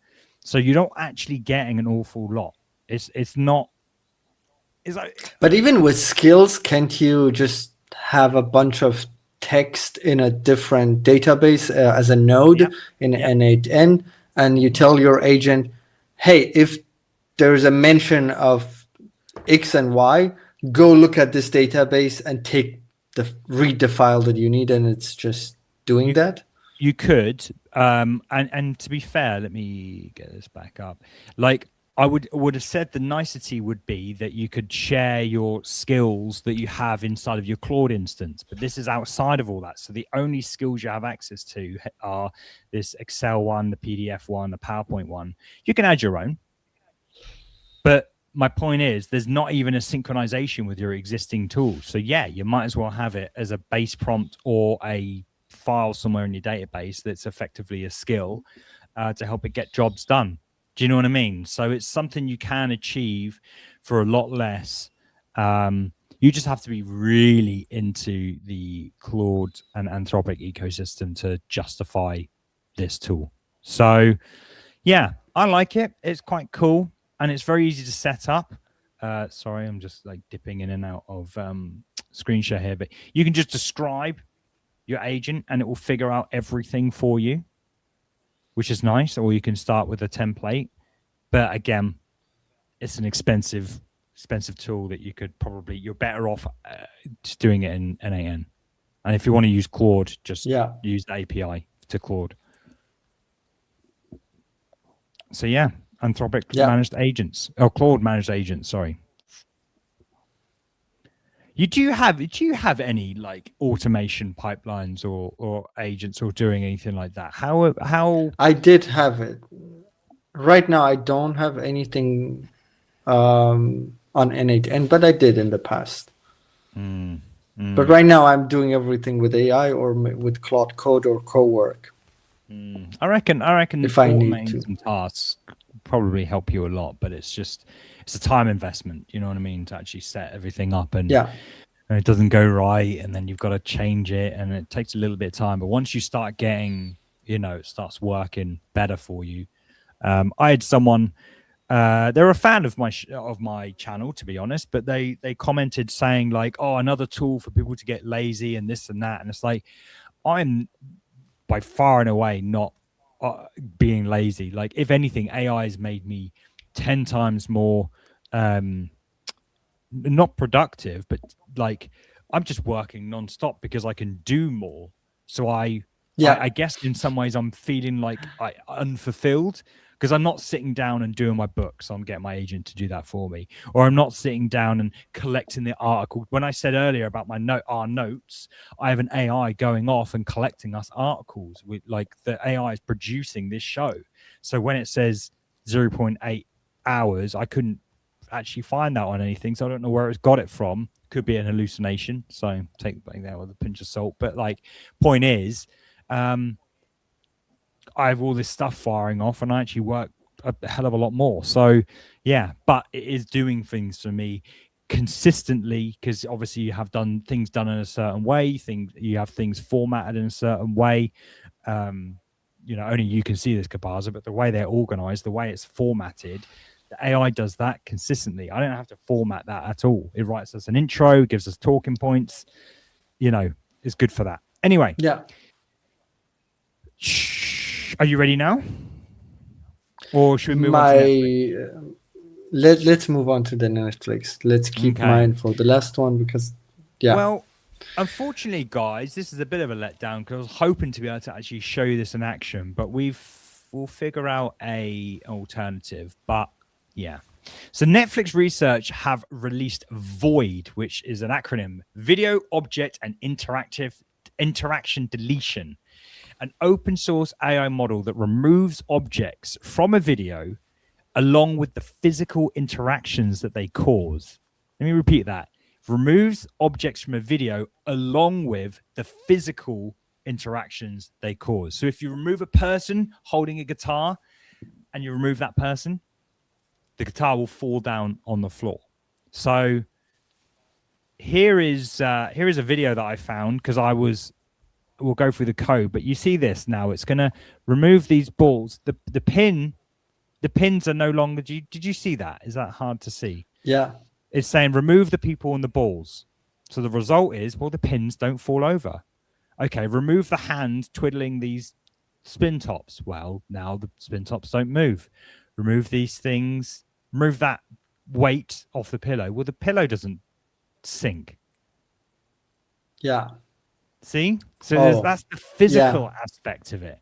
So you're not actually getting an awful lot. It's not. It's like. But even with skills, can't you just have a bunch of text in a different database as a node in N8N, and you tell your agent, hey, if there's a mention of X and Y, go look at this database and read the file that you need, and it's just doing that? You could, and to be fair, let me get this back up. I would have said the nicety would be that you could share your skills that you have inside of your Claude instance, but this is outside of all that. So the only skills you have access to are this Excel one, the PDF one, the PowerPoint one. You can add your own, but my point is there's not even a synchronization with your existing tools. So yeah, you might as well have it as a base prompt or a file somewhere in your database that's effectively a skill to help it get jobs done. Do you know what I mean? So it's something you can achieve for a lot less. You just have to be really into the Claude and Anthropic ecosystem to justify this tool. So yeah, I like it. It's quite cool and it's very easy to set up. Sorry, I'm just dipping in and out of screen share here, but you can just describe your agent and it will figure out everything for you, which is nice. Or you can start with a template, but again, it's an expensive tool that you're better off just doing it in NAN. And if you want to use Claude, just use the API to Claude. So yeah, Anthropic managed agents, or Claude managed agents, sorry. Do you have any automation pipelines or agents or doing anything like that? How I did have it. Right now, I don't have anything on N8N, but I did in the past. But right now, I'm doing everything with AI or with Claude Code or Cowork. I reckon if automating some tasks probably help you a lot, but it's a time investment. You know what I mean? To actually set everything up and it doesn't go right, and then you've got to change it, and it takes a little bit of time. But once you start getting, it starts working better for you. I had someone. They're a fan of my channel, to be honest, but they commented saying oh, another tool for people to get lazy and this and that, and it's I'm by far and away not being lazy. If anything, AI has made me 10 times more not productive, but I'm just working nonstop because I can do more. So I guess in some ways I'm feeling unfulfilled because I'm not sitting down and doing my book. So I'm getting my agent to do that for me, or I'm not sitting down and collecting the article. When I said earlier about our notes, I have an AI going off and collecting us articles with the AI is producing this show. So when it says 0.8 hours, I couldn't actually find that on anything, so I don't know where it's got it from. Could be an hallucination, so take that with a pinch of salt. But point is, I have all this stuff firing off, and I actually work a hell of a lot more. So yeah, but it is doing things for me consistently, because obviously you have done things done in a certain way, you have things formatted in a certain way. Only you can see this, Kabaza, but the way they're organized, the way it's formatted, the AI does that consistently. I don't have to format that at all. It writes us an intro, gives us talking points, it's good for that. Anyway. Yeah. Are you ready now? Or should we move on to Netflix? Let's move on to the Netflix. Let's keep mine for the last one, because Well, unfortunately, guys, this is a bit of a letdown, because I was hoping to be able to actually show you this in action, but we'll figure out an alternative. But yeah. So Netflix research have released VOID, which is an acronym: Video Object and Interaction Deletion, an open source AI model that removes objects from a video along with the physical interactions that they cause. Let me repeat that. Removes objects from a video along with the physical interactions they cause. So if you remove a person holding a guitar and you remove that person, the guitar will fall down on the floor. So here is a video that I found, because we'll go through the code, but you see this now. It's going to remove these balls. The pins are no longer. Did you see that? Is that hard to see? Yeah. It's saying remove the people and the balls. So the result is, well, the pins don't fall over. Okay, remove the hand twiddling these spin tops. Well, now the spin tops don't move. Remove these things. Remove that weight off the pillow. Well, the pillow doesn't sink. Yeah. See? So that's the physical aspect of it.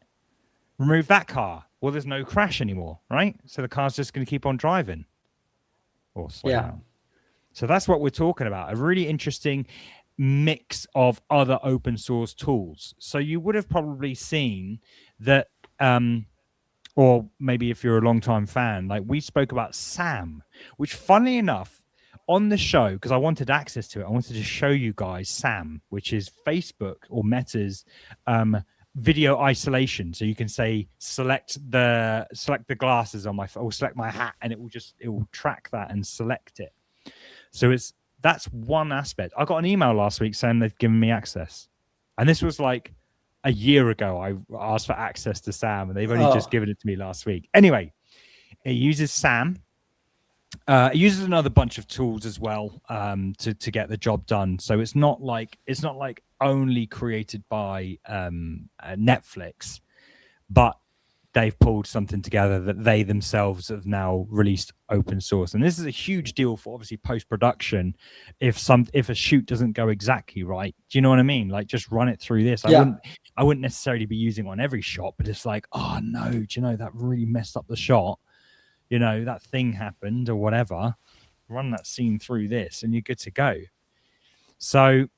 Remove that car. Well, there's no crash anymore, right? So the car's just going to keep on driving. Or slow down. So that's what we're talking about. A really interesting mix of other open source tools. So you would have probably seen that, or maybe if you're a long-time fan, like we spoke about Sam, which funnily enough, on the show, because I wanted access to it, I wanted to show you guys Sam, which is Facebook or Meta's video isolation. So you can say select the glasses on my phone, or select my hat, and it will track that and select it. So that's one aspect. I got an email last week saying they've given me access, and this was like a year ago. I asked for access to Sam, and they've only just given it to me last week. Anyway, it uses Sam. It uses another bunch of tools as well to get the job done. So it's not like only created by Netflix, but they've pulled something together that they themselves have now released open source. And this is a huge deal for obviously post-production. If a shoot doesn't go exactly right, do you know what I mean? Like, just run it through this. I wouldn't necessarily be using on every shot, but it's like, oh no, do you know that really messed up the shot? You know, that thing happened or whatever. Run that scene through this and you're good to go. So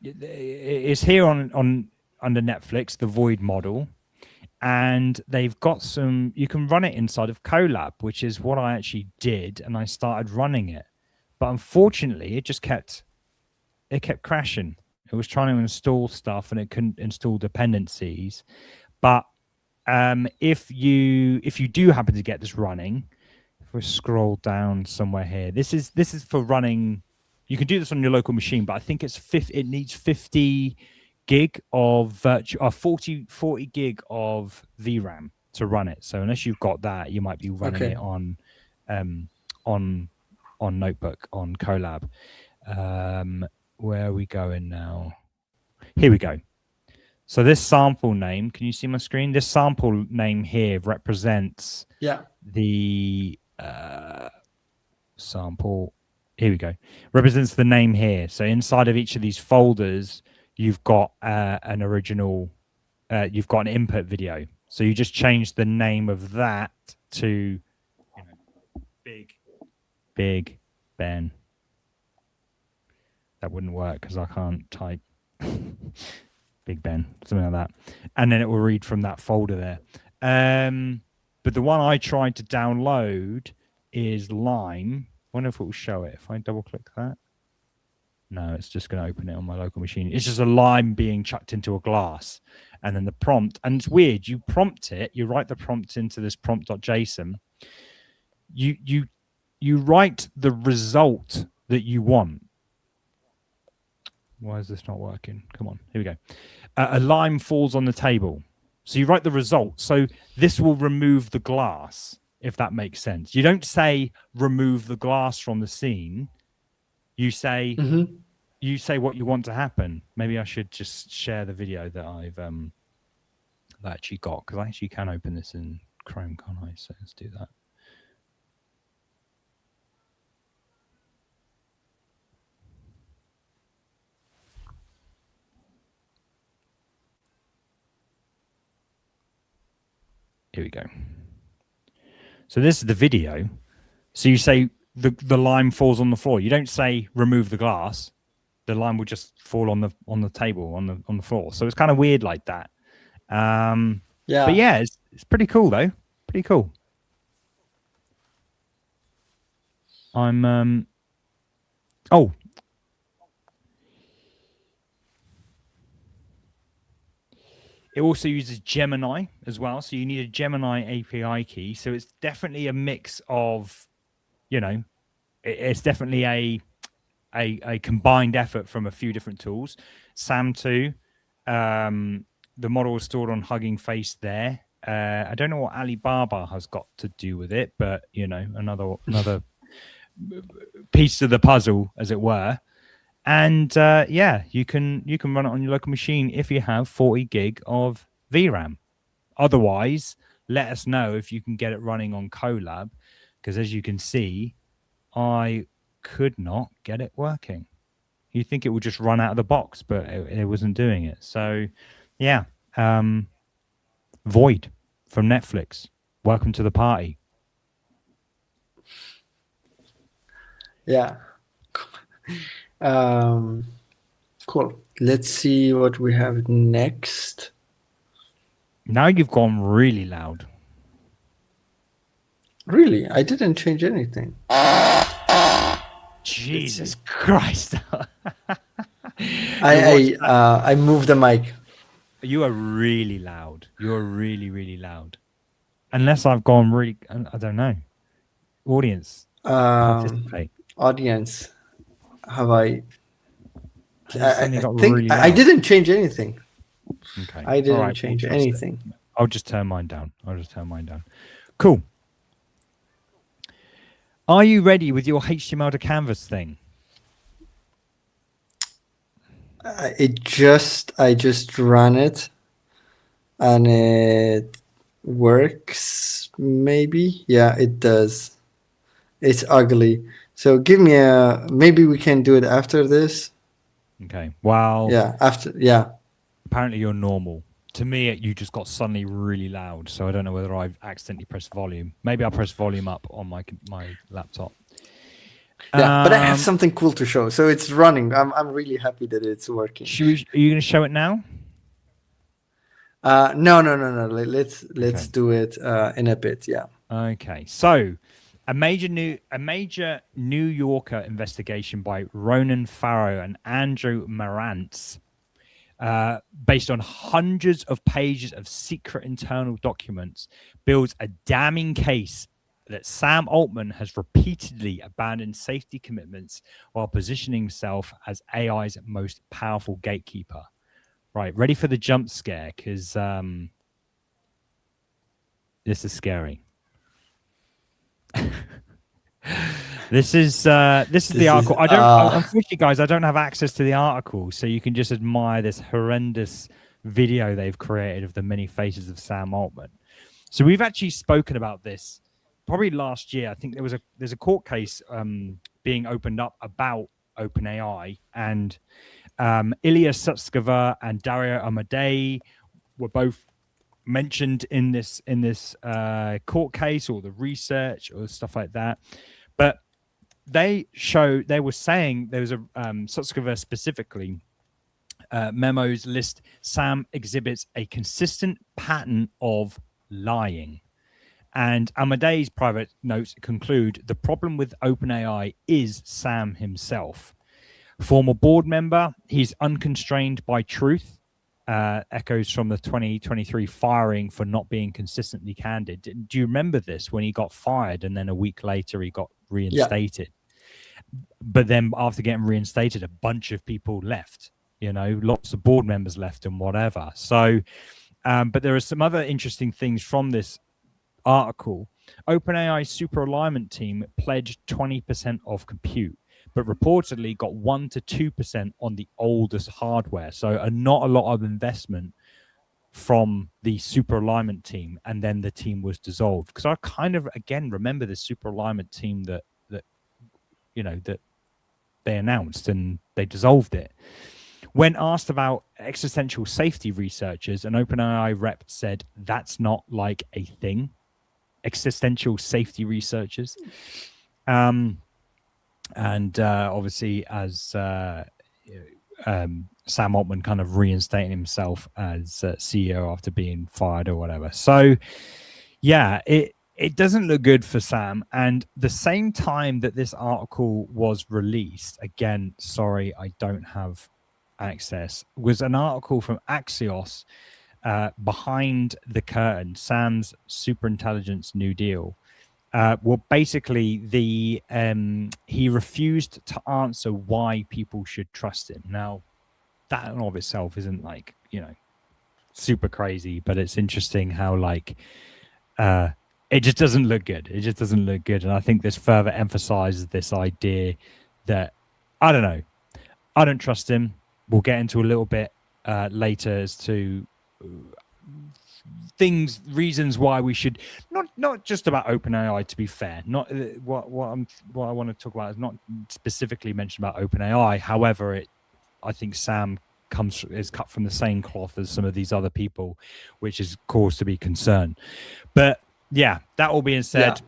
it's here on under Netflix, the Void model, and they've got you can run it inside of Colab, which is what I actually did, and I started running it. But unfortunately, it kept crashing. It was trying to install stuff and it couldn't install dependencies. But if you do happen to get this running, if we scroll down somewhere here, this is for running. You can do this on your local machine, but I think it needs 50 gig of virtual, 40 gig of VRAM to run it. So unless you've got that, you might be running it on notebook on Colab. Where are we going now? Here we go. So this sample name, can you see my screen? This sample name here represents the sample. Here we go. Represents the name here. So inside of each of these folders, you've got an original, you've got an input video. So you just change the name of that to Big Ben. That wouldn't work because I can't type Big Ben, something like that. And then it will read from that folder there. But the one I tried to download is Lime. I wonder if it will show it. If I double click that. No, it's just going to open it on my local machine. It's just a lime being chucked into a glass. and then the prompt. And it's weird. You prompt it. You write the prompt into this prompt.json. You write the result that you want. Why is this not working? Come on, here we go. A lime falls on the table. So you write the result. So this will remove the glass, if that makes sense. You don't say remove the glass from the scene. You say you say what you want to happen. Maybe I should just share the video that I've that I actually got, because I actually can open this in Chrome, can't I? So let's do that. Here we go. So this is the video. So you say the lime falls on the floor. You don't say remove the glass. The lime will just fall on the table, on the floor. So it's kind of weird like that. Yeah. But yeah, it's pretty cool though. Pretty cool. I'm oh. It also uses Gemini as well. So you need a Gemini API key. So it's definitely a mix of, you know, it's definitely a combined effort from a few different tools. SAM2, the model is stored on Hugging Face there. I don't know what Alibaba has got to do with it, but, you know, another piece of the puzzle, as it were. And yeah, you can run it on your local machine if you have 40 gig of VRAM. Otherwise, let us know if you can get it running on Colab, because as you can see, I could not get it working. You think it would just run out of the box, but it wasn't doing it. So yeah, Void from Netlfix, welcome to the party. Yeah. Cool. Let's see what we have next. Now you've gone really loud. Really? I didn't change anything. Jesus Christ. I moved the mic. You are really loud. You're really, really loud. Unless I've gone really, I don't know. Audience, participate. Audience, have I think really I didn't change anything. Okay. I didn't change anything. I'll just turn mine down. Cool. Are you ready with your HTML to Canvas thing? I just ran it, and it works. Maybe, yeah, it does. It's ugly. So give me maybe we can do it after this. Okay. Well. Yeah. After. Yeah. Apparently you're normal. To me, you just got suddenly really loud. So I don't know whether I've accidentally pressed volume. Maybe I'll press volume up on my laptop. Yeah, but I have something cool to show. So it's running. I'm really happy that it's working. Are you going to show it now? No. Let's do it in a bit. Yeah. Okay. So a major New Yorker investigation by Ronan Farrow and Andrew Marantz, based on hundreds of pages of secret internal documents, builds a damning case that Sam Altman has repeatedly abandoned safety commitments while positioning himself as AI's most powerful gatekeeper. Right, ready for the jump scare, because this is scary. This is the article. Unfortunately, guys, I don't have access to the article, so you can just admire this horrendous video they've created of the many faces of Sam Altman. So we've actually spoken about this probably last year. I think there's a court case being opened up about OpenAI, and Ilya Sutskever and Dario Amodei were both mentioned in this court case, or the research or stuff like that. But they were saying there was a Sutskever specifically memos list Sam exhibits a consistent pattern of lying. And Amadei's private notes conclude the problem with OpenAI is Sam himself. Former board member, he's unconstrained by truth. echoes from the 2023 firing for not being consistently candid. Do you remember this, when he got fired and then a week later he got reinstated? But then after getting reinstated, a bunch of people left, lots of board members left and whatever. So, but there are some other interesting things from this article. OpenAI super alignment team pledged 20% of compute, but reportedly got 1 to 2% on the oldest hardware. So not a lot of investment from the super alignment team, and then the team was dissolved. Because I kind of, again, remember the super alignment team that they announced, and they dissolved it. When asked about existential safety researchers, an OpenAI rep said that's not like a thing. Existential safety researchers. And obviously, as Sam Altman kind of reinstating himself as CEO after being fired or whatever. So, yeah, it doesn't look good for Sam. And the same time that this article was released, again, sorry, I don't have access, was an article from Axios, Behind the Curtain, Sam's Superintelligence New Deal. Well, basically, he refused to answer why people should trust him. Now, that in and of itself isn't like, super crazy, but it's interesting how it just doesn't look good. It just doesn't look good. And I think this further emphasizes this idea that, I don't know, I don't trust him. We'll get into a little bit later as to reasons why we should not just about OpenAI, to be fair. Not what I want to talk about is not specifically mentioned about OpenAI. However, I think Sam is cut from the same cloth as some of these other people, which is cause to be concerned. But yeah, that all being said,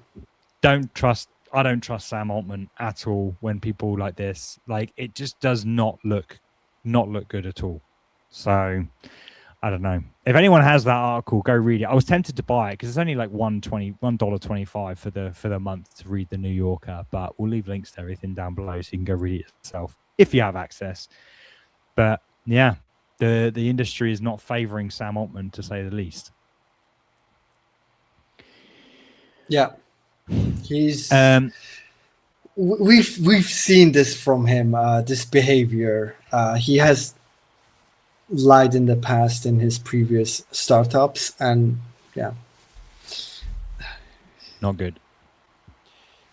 I don't trust Sam Altman at all. When people like this, it just does not look good at all. So I don't know. If anyone has that article, go read it. I was tempted to buy it because it's only like $1.25 for the month to read the New Yorker, but we'll leave links to everything down below so you can go read it yourself if you have access. But yeah, the industry is not favoring Sam Altman, to say the least. Yeah, he's we've seen this from him. This behavior. He has lied in the past in his previous startups, and not good.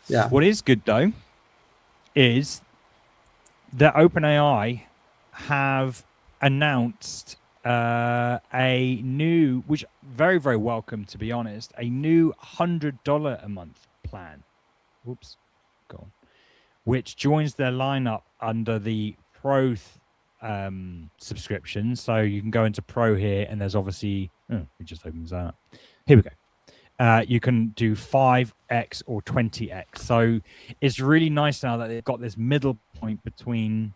Yeah. What is good though is that OpenAI have announced a new, which very, very welcome, to be honest, a new $100 a month plan. Whoops, gone. Which joins their lineup under the Pro subscription. So you can go into Pro here, and there's obviously, it just opens that up. Here we go. You can do 5x or 20x. So it's really nice now that they've got this middle point between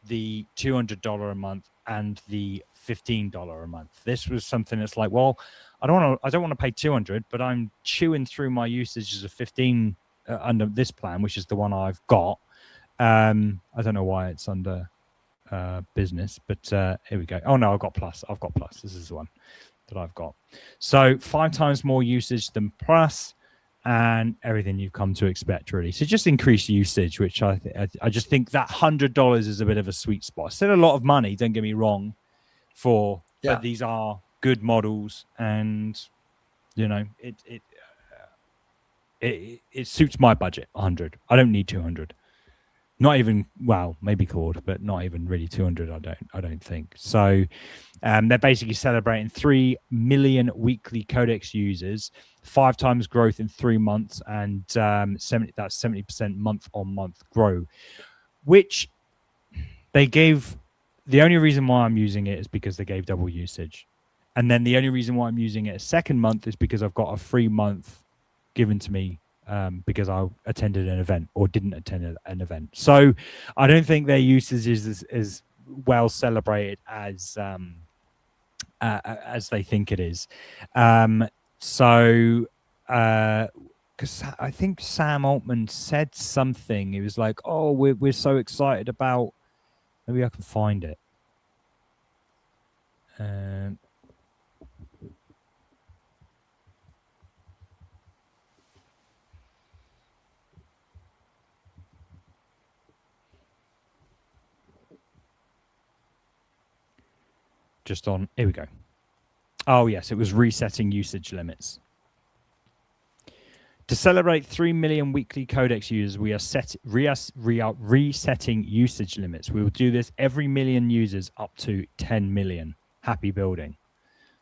the $200 a month and the $15 a month. This was something that's like, well, I don't want to pay $200, but I'm chewing through my usages of 15 under this plan, which is the one I've got. I don't know why it's under business, but here we go. Oh no, I've got plus. This is the one that I've got. So 5 times more usage than plus, and everything you've come to expect, really. So just increase usage, which I just think that $100 is a bit of a sweet spot. Still a lot of money, don't get me wrong, but these are good models, and it suits my budget. 100. I don't need 200. Not even, well, maybe Claude, but not even really 200. I don't think so. They're basically celebrating 3 million weekly Codex users, 5 times growth in 3 months, and that's 70% month-on-month growth. Which they gave. The only reason why I'm using it is because they gave double usage, and then the only reason why I'm using it a second month is because I've got a free month given to me. Because I attended an event or didn't attend an event. So I don't think their usage is well celebrated as they think it is. So because I think Sam Altman said something. He was like, oh, we're so excited about, maybe I can find it. Just on, here we go. Oh, yes, it was resetting usage limits. To celebrate 3 million weekly Codex users, we are resetting usage limits. We will do this every million users up to 10 million. Happy building.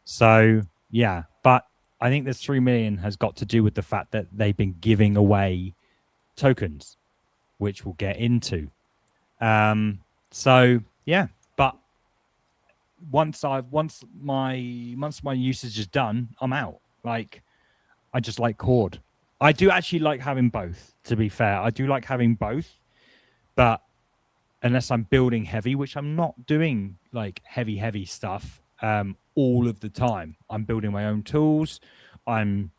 So, yeah, but I think this 3 million has got to do with the fact that they've been giving away tokens, which we'll get into. So, yeah, but once my usage is done, I'm out. Like, I just like Claude. I do actually like having both, to be fair. I do like having both, but unless I'm building heavy, which I'm not doing like heavy stuff all of the time. I'm building my own tools. I'm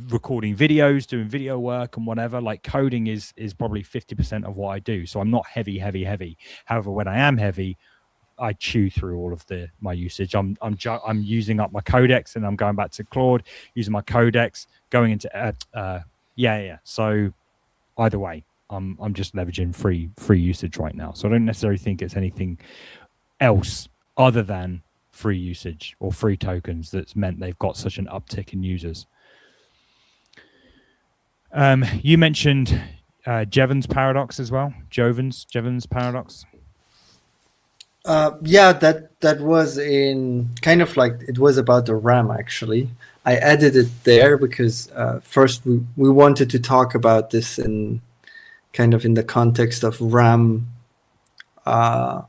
recording videos, doing video work and whatever. Like coding is probably 50% of what I do. So I'm not heavy. However, when I am heavy, I chew through all of my usage. I'm using up my codex and I'm going back to Claude, using my codex, going into So either way, I'm just leveraging free usage right now. So I don't necessarily think it's anything else other than free usage or free tokens that's meant they've got such an uptick in users. You mentioned Jevons paradox as well. Jevons paradox. That was in kind of like, it was about the RAM actually. I added it there because first we wanted to talk about this in kind of in the context of RAM. The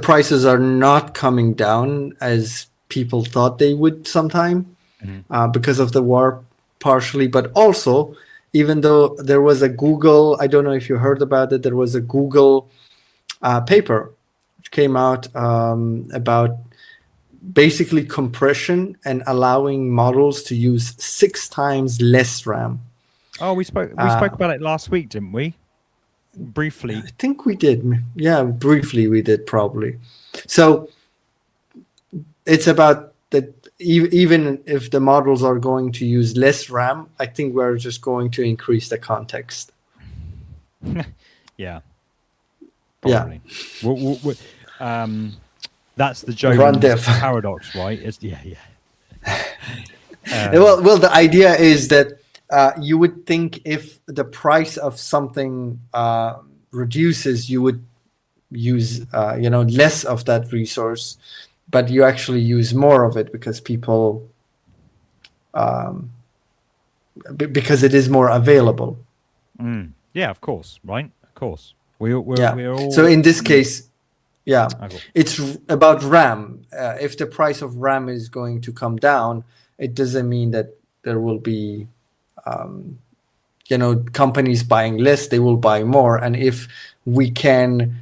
prices are not coming down as people thought they would sometime because of the war partially, but also even though there was a Google, I don't know if you heard about it, there was a Google paper which came out about basically compression and allowing models to use 6 times less RAM. Oh, we spoke about it last week, didn't we? Briefly. I think we did. Yeah, briefly we did probably. So it's about that even if the models are going to use less RAM, I think we're just going to increase the context. Yeah. Probably. Yeah. That's the Jevons paradox, right? Well, the idea is that you would think if the price of something reduces, you would use less of that resource, but you actually use more of it because people because it is more available. Yeah, of course, right? Of course. We're all... So in this case, it's about RAM. If the price of RAM is going to come down, it doesn't mean that there will be, companies buying less. They will buy more. And if we can,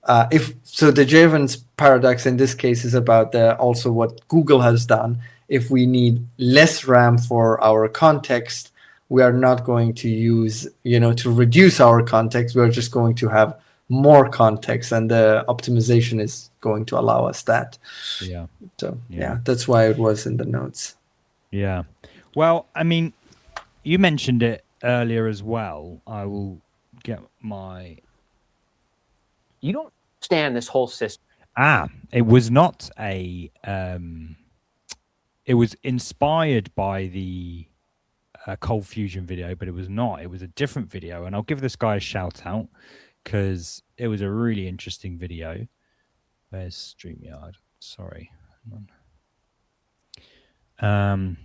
the Jevons paradox in this case is about also what Google has done. If we need less RAM for our context, we are not going to use, to reduce our context. We're just going to have more context, and the optimization is going to allow us that. Yeah. So that's why it was in the notes. Yeah. Well, I mean, you mentioned it earlier as well. I will get my... You don't understand this whole system. It was not a... it was inspired by the Cold Fusion video, but it was not. It was a different video, and I'll give this guy a shout out because it was a really interesting video. Where's StreamYard? Sorry. So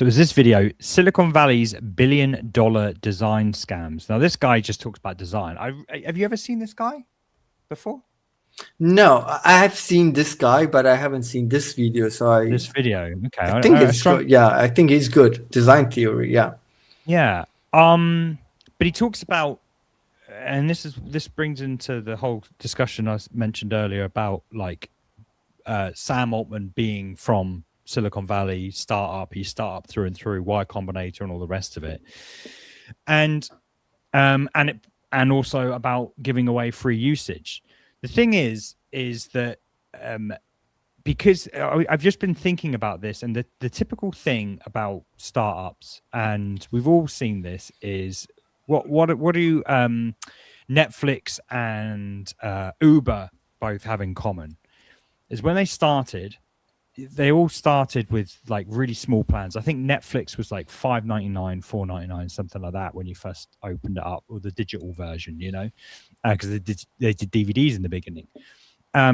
it was this video, Silicon Valley's $1 billion design scams. Now, this guy just talks about design. Have you ever seen this guy before? No, I have seen this guy, but I haven't seen this video. This video, okay. I think it's good. Yeah, I think he's good. Design theory, yeah. Yeah. But he talks about, and this brings into the whole discussion I mentioned earlier about like Sam Altman being from Silicon Valley startup. He's startup through and through, Y Combinator and all the rest of it, and also about giving away free usage. The thing is that because I've just been thinking about this, and the typical thing about startups, and we've all seen this, is what do Netflix and Uber both have in common is when they started, they all started with like really small plans. I think Netflix was like $5.99, $4.99, something like that when you first opened it up, or the digital version, you know, because they did DVDs in the beginning.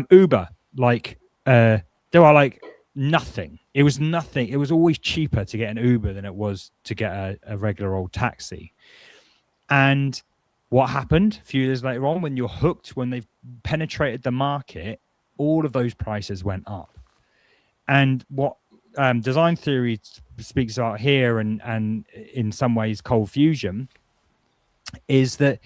Uber, like they were like nothing. It was nothing. It was always cheaper to get an Uber than it was to get a regular old taxi. And what happened a few years later on, when you're hooked, when they've penetrated the market, all of those prices went up. And what design theory speaks about here, and in some ways cold fusion, is that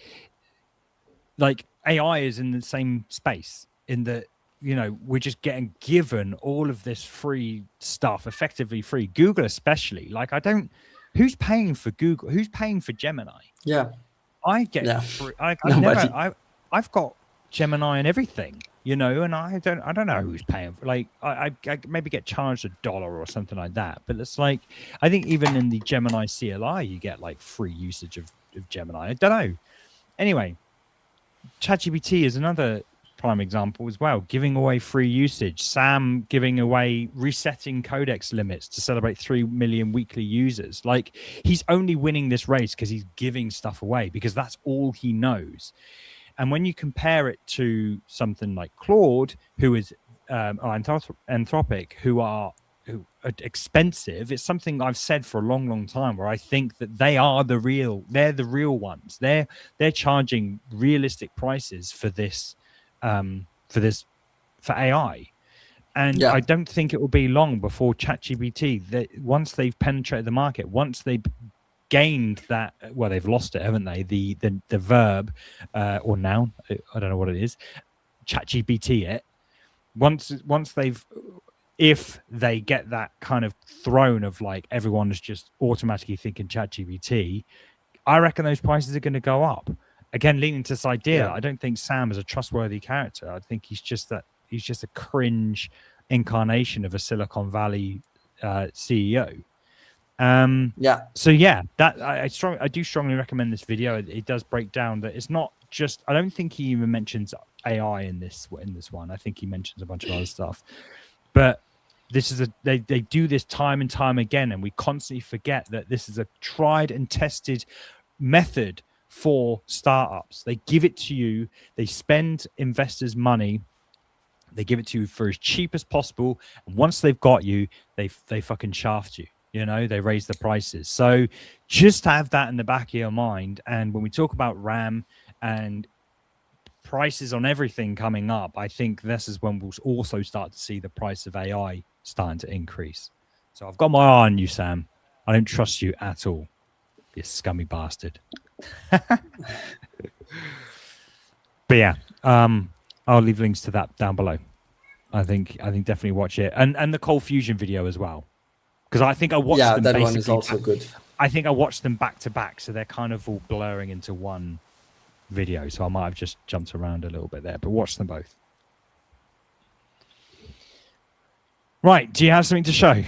like AI is in the same space, in that, you know, we're just getting given all of this free stuff, effectively free. Google especially, like who's paying for Google? Who's paying for Gemini? Yeah. I get Yeah. free. I've got Gemini and everything, you know, and I don't know who's paying for. Like I maybe get charged $1 or something like that, but it's like I think even in the Gemini CLI you get like free usage of Gemini. I don't know. Anyway, ChatGPT is another prime example as well, giving away free usage. Sam giving away resetting codex limits to celebrate 3 million weekly users. Like he's only winning this race because he's giving stuff away, because that's all he knows. And when you compare it to something like Claude, who is or Anthropic, who are expensive, it's something I've said for a long time, where I think that they're the real ones. They're charging realistic prices for this, for AI. And I don't think it will be long before ChatGPT, that once they've penetrated the market, once they've gained that, well, they've lost it, haven't they? The verb or noun, I don't know what it is, ChatGPT it. Once they've, if they get that kind of throne of like everyone is just automatically thinking ChatGPT, I reckon those prices are going to go up. Again, leaning to this idea, I don't think Sam is a trustworthy character. I think he's just a cringe incarnation of a Silicon Valley CEO. So yeah, that I do strongly recommend this video. It does break down that it's not just, I don't think he even mentions AI in this one. I think he mentions a bunch of other stuff, but this is they do this time and time again, and we constantly forget that this is a tried and tested method for startups. They give it to you, they spend investors' money, they give it to you for as cheap as possible, and once they've got you, they fucking shaft you. You know, they raise the prices. So just have that in the back of your mind. And when we talk about RAM and prices on everything coming up, I think this is when we'll also start to see the price of AI starting to increase. So I've got my eye on you, Sam. I don't trust you at all, you scummy bastard. But yeah, I'll leave links to that down below. I think definitely watch it, and the Cold Fusion video as well, because I think I watched them. Yeah, that one is also good. I think I watched them back to back, so they're kind of all blurring into one video. So I might have just jumped around a little bit there, but watch them both. Right, do you have something to show?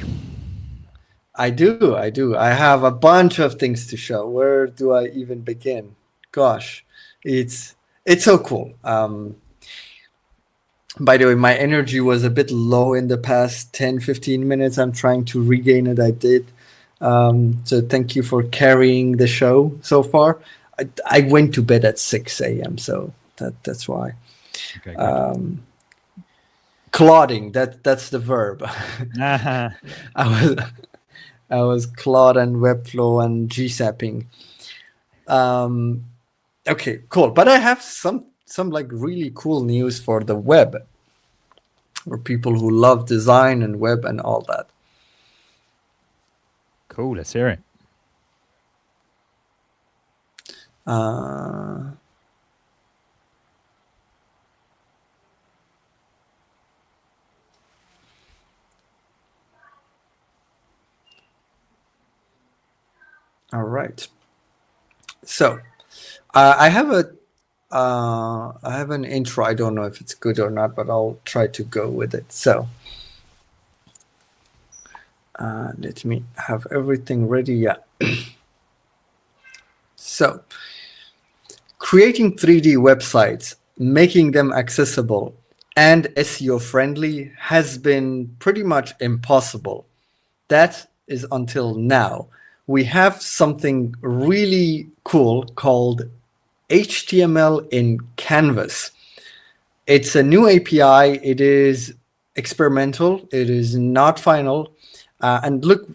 I do. I have a bunch of things to show. Where do I even begin? Gosh, it's so cool. By the way, my energy was a bit low in the past 10-15 minutes. I'm trying to regain it. I did. So thank you for carrying the show so far. I went to bed at 6 a.m. So that's why. Okay, Clauding, that's the verb. I was Claude and Webflow and GSapping. Okay, cool. But I have some like really cool news for the web, for people who love design and web and all that. Cool, let's hear it. All right. So I have I have an intro. I don't know if it's good or not, but I'll try to go with it. So let me have everything ready. Yeah. So creating 3D websites, making them accessible and SEO friendly has been pretty much impossible. That is until now. We have something really cool called HTML in Canvas. It's a new API. It is experimental. It is not final. And look,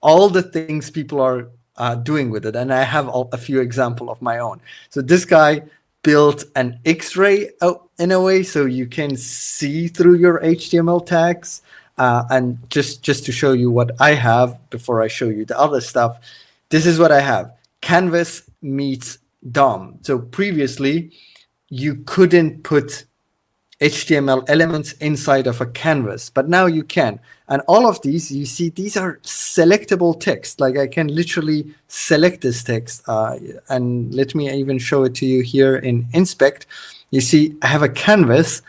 all the things people are doing with it. And I have a few examples of my own. So this guy built an X-ray in a way so you can see through your HTML tags. And just to show you what I have before I show you the other stuff, this is what I have. Canvas meets DOM. So previously, you couldn't put HTML elements inside of a canvas, but now you can. And all of these, you see, these are selectable text. Like I can literally select this text. And let me even show it to you here in Inspect. You see, I have a canvas.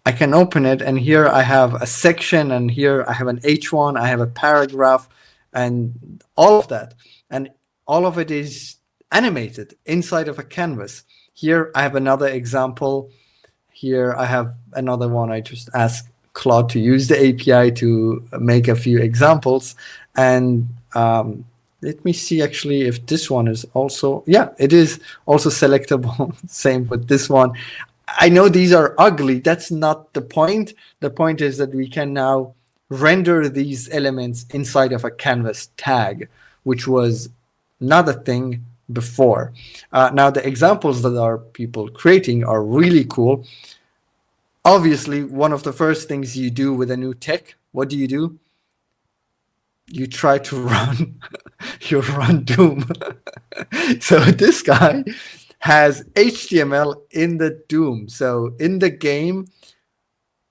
I can open it, and here I have a section, and here I have an H1, I have a paragraph, and all of that. And all of it is animated inside of a canvas. Here I have another example. Here I have another one. I just asked Claude to use the API to make a few examples. And let me see actually if this one is also, yeah, it is also selectable. Same with this one. I know these are ugly. That's not the point. The point is that we can now render these elements inside of a canvas tag, which was not a thing before. Now, the examples that are people creating are really cool. Obviously, one of the first things you do with a new tech, what do? You try to run, you run Doom. So this guy has HTML in the Doom. So in the game,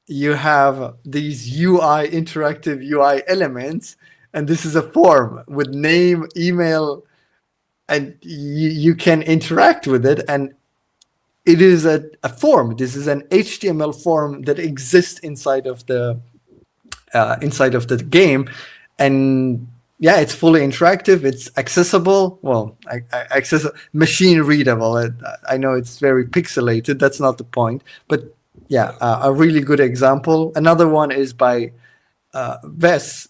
you have these UI, interactive UI elements, and this is a form with name, email, and you can interact with it. And it is a form. This is an HTML form that exists inside of the game. And yeah, it's fully interactive. It's accessible. Well, accessible, machine readable. I know it's very pixelated. That's not the point. But yeah, a really good example. Another one is by Wes.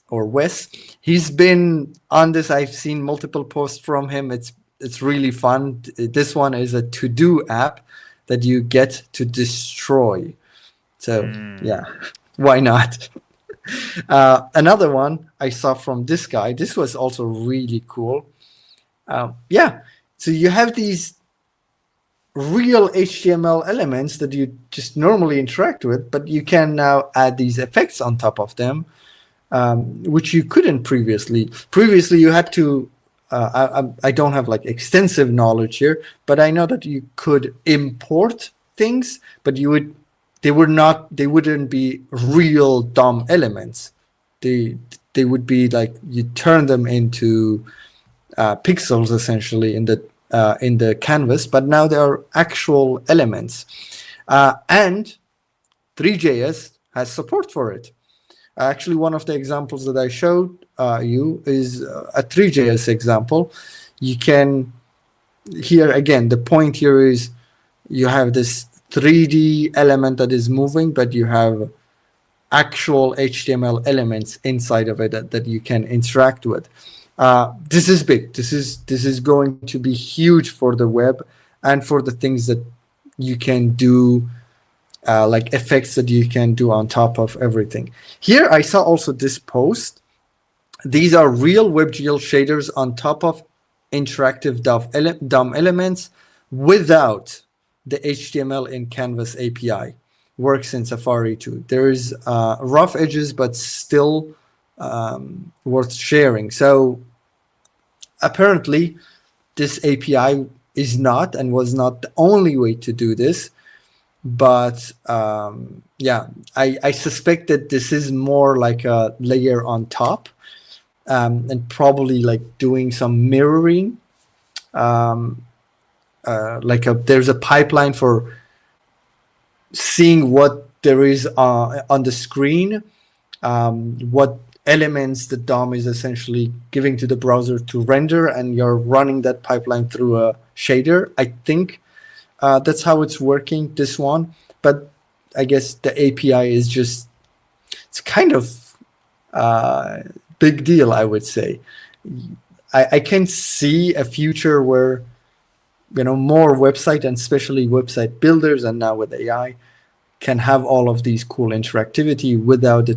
He's been on this. I've seen multiple posts from him. It's really fun. This one is a to-do app that you get to destroy. So yeah, why not? Another one I saw from this guy. This was also really cool. Yeah, so you have these real HTML elements that you just normally interact with, but you can now add these effects on top of them, which you couldn't previously. Previously, you had to. I don't have like extensive knowledge here, but I know that you could import things, but they wouldn't be real DOM elements. They would be like you turn them into pixels essentially in the canvas, but now they are actual elements. And 3JS has support for it. Actually, one of the examples that I showed you is a 3JS example. You can, here again, the point here is you have this 3D element that is moving, but you have actual HTML elements inside of it that you can interact with. This is big. This is going to be huge for the web and for the things that you can do, like effects that you can do on top of everything. Here I saw also this post. These are real WebGL shaders on top of interactive DOM elements without the HTML in Canvas API. Works in Safari too. There is rough edges, but still worth sharing. So apparently this API is not and was not the only way to do this. But yeah, I suspect that this is more like a layer on top, and probably like doing some mirroring. there's a pipeline for seeing what there is on the screen, what elements the DOM is essentially giving to the browser to render, and you're running that pipeline through a shader. I think that's how it's working, this one. But I guess the API is just, it's kind of big deal, I would say. I can see a future where, more website, and especially website builders, and now with AI, can have all of these cool interactivity without the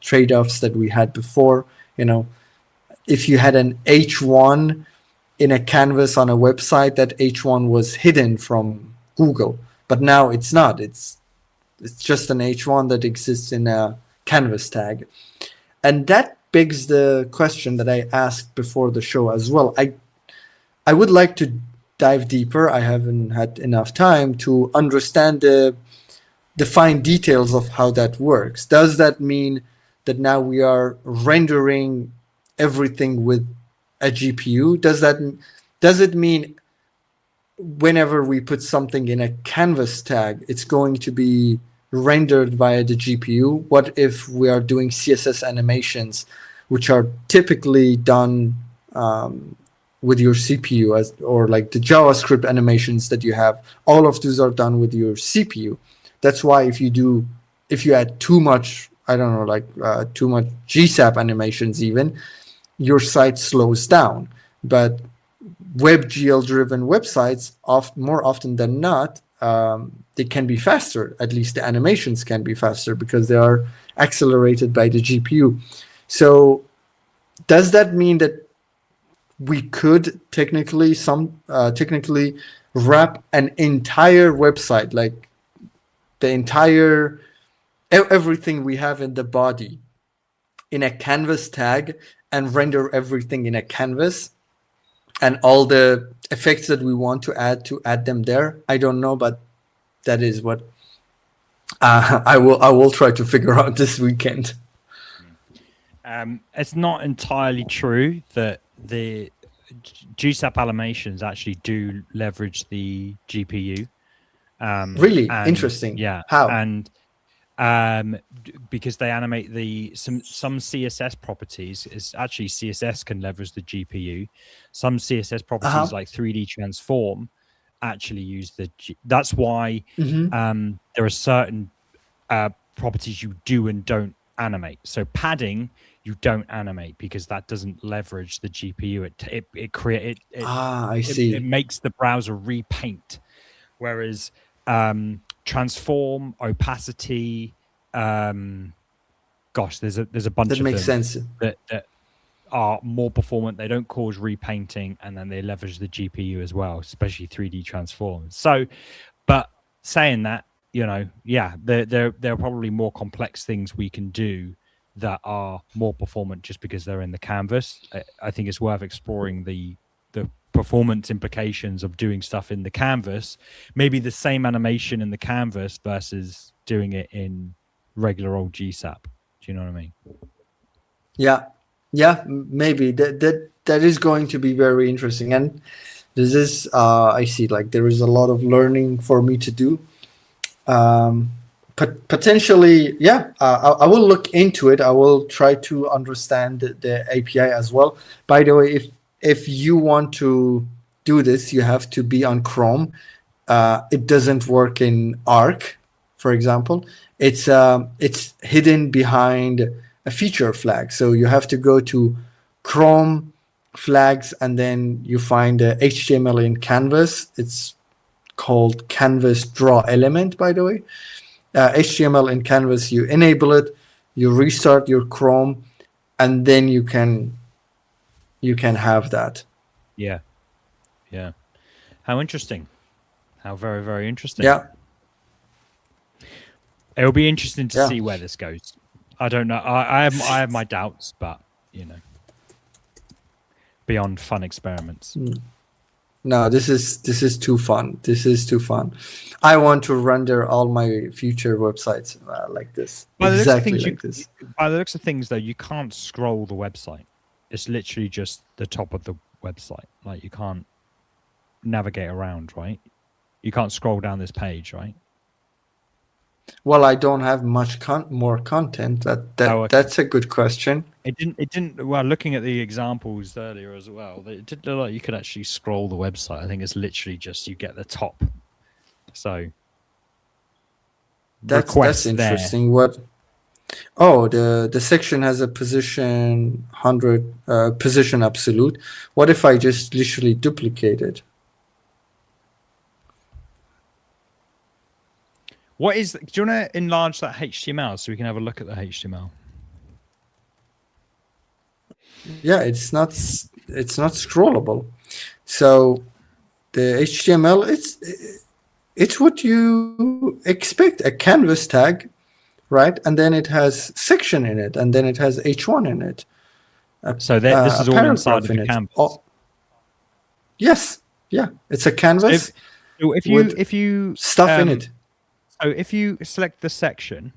trade-offs that we had before. If you had an H1 in a canvas on a website, that H1 was hidden from Google, but now it's not. It's just an H1 that exists in a canvas tag. And that begs the question that I asked before the show as well. I would like to dive deeper. I haven't had enough time to understand the fine details of how that works. Does that mean that now we are rendering everything with a GPU? Does it mean whenever we put something in a canvas tag, it's going to be rendered via the GPU? What if we are doing CSS animations, which are typically done with your CPU, or like the JavaScript animations that you have? All of those are done with your CPU. That's why if you add too much, I don't know, too much GSAP animations even, your site slows down. But WebGL driven websites, more often than not, they can be faster. At least the animations can be faster because they are accelerated by the GPU. So does that mean that we could technically wrap an entire website, like the entire everything we have in the body, in a canvas tag, and render everything in a canvas, and all the effects that we want to add them there? I don't know, but that is what I will try to figure out this weekend. It's not entirely true that the GSAP animations actually do leverage the GPU. Really interesting. Yeah. How? And because they animate some CSS properties, is actually CSS can leverage the GPU. Some CSS properties like 3D transform actually use that's why there are certain properties you do and don't animate. So padding you don't animate because that doesn't leverage the GPU. It makes the browser repaint, whereas transform, opacity, there's a bunch that of makes them sense that are more performant. They don't cause repainting, and then they leverage the GPU as well, especially 3D transforms. So, but saying that, there are probably more complex things we can do that are more performant just because they're in the canvas. I think it's worth exploring the performance implications of doing stuff in the canvas, maybe the same animation in the canvas versus doing it in regular old GSAP. Do you know what I mean? Yeah, maybe that is going to be very interesting. And this is I see there is a lot of learning for me to do. Potentially, I will look into it. I will try to understand the API as well. By the way, if you want to do this, you have to be on Chrome. It doesn't work in Arc, for example. It's hidden behind a feature flag. So you have to go to Chrome flags, and then you find HTML in Canvas. It's called Canvas Draw Element, by the way. HTML in Canvas, you enable it, you restart your Chrome, and then you can have that. Yeah. How interesting. How very, very interesting. Yeah. It'll be interesting to see where this goes. I don't know. I have my doubts, but beyond fun experiments. No, this is too fun. This is too fun. I want to render all my future websites like this. Exactly like this. By the looks of things, though, you can't scroll the website. It's literally just the top of the website. Like you can't. navigate around, right? You can't scroll down this page, right? Well, I don't have much more content. Okay. That's a good question. It didn't. Well, looking at the examples earlier as well, it didn't look like you could actually scroll the website. I think it's literally just you get the top. So That's interesting. What? Oh, the section has a position 100 position absolute. What if I just literally duplicate it? What is? Do you want to enlarge that HTML so we can have a look at the HTML? Yeah, it's not scrollable. So the HTML, it's what you expect, a canvas tag, right? And then it has section in it, and then it has H1 in it. So this is all inside of the canvas. Oh, yes, yeah, it's a canvas. So if you stuff in it. So if you select the section,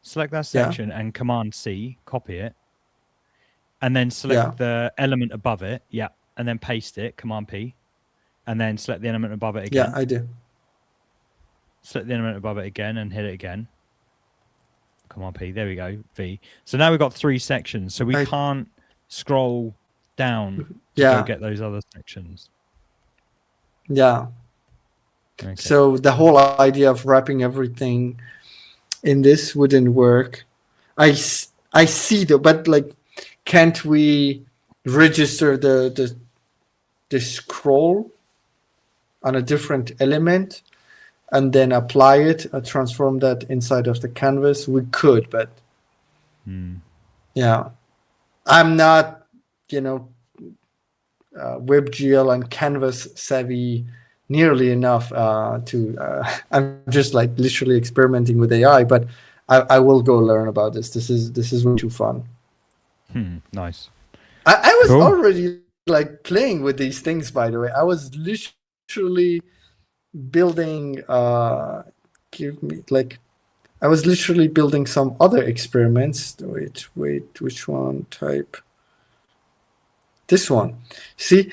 select that section and Command C, copy it, and then select the element above it, and then paste it, Command P, and then select the element above it again. Yeah, I do. Select the element above it again and hit it again. Command P, there we go, V. So now we've got 3 sections, so we can't scroll down to go get those other sections. Yeah. Okay. So the whole idea of wrapping everything in this wouldn't work. I see though, but like, can't we register the scroll on a different element and then apply it, transform that inside of the canvas? We could, but yeah, I'm not, WebGL and Canvas savvy nearly enough to. I'm just like literally experimenting with AI, but I will go learn about this. This is way too fun. Nice. I was already like playing with these things. By the way, I was literally building. I was literally building some other experiments. Wait, which one? Type. This one. See,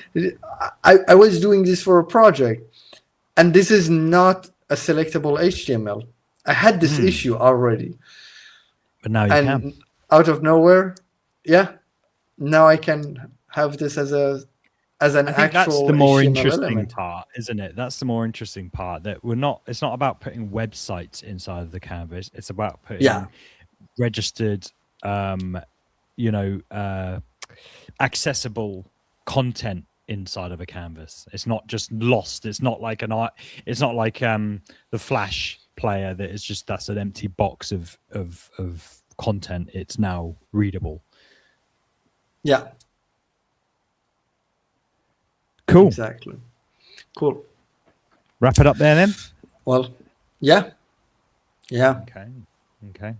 I was doing this for a project, and this is not a selectable HTML. I had this issue already. But now you can. Out of nowhere, now I can have this as an actual. That's the more HTML interesting element. part, isn't it? That's the more interesting part. That it's not about putting websites inside of the canvas. It's about putting registered, accessible content inside of a canvas. It's not just lost. It's not like it's not like the Flash player that is just that's an empty box of content. It's now readable. Yeah. Cool. Exactly. Cool. Wrap it up there then. Well, yeah. Okay.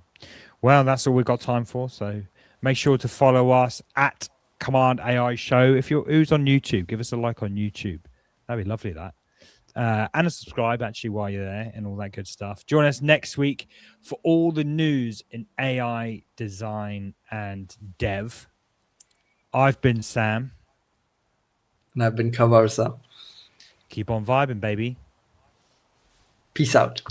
Well, that's all we've got time for. So make sure to follow us at Command AI Show. If you're who's on YouTube, give us a like on YouTube. That'd be lovely. That and a subscribe actually while you're there and all that good stuff. Join us next week for all the news in AI design and dev. I've been Sam. And I've been Kavarsa. Keep on vibing, baby. Peace out.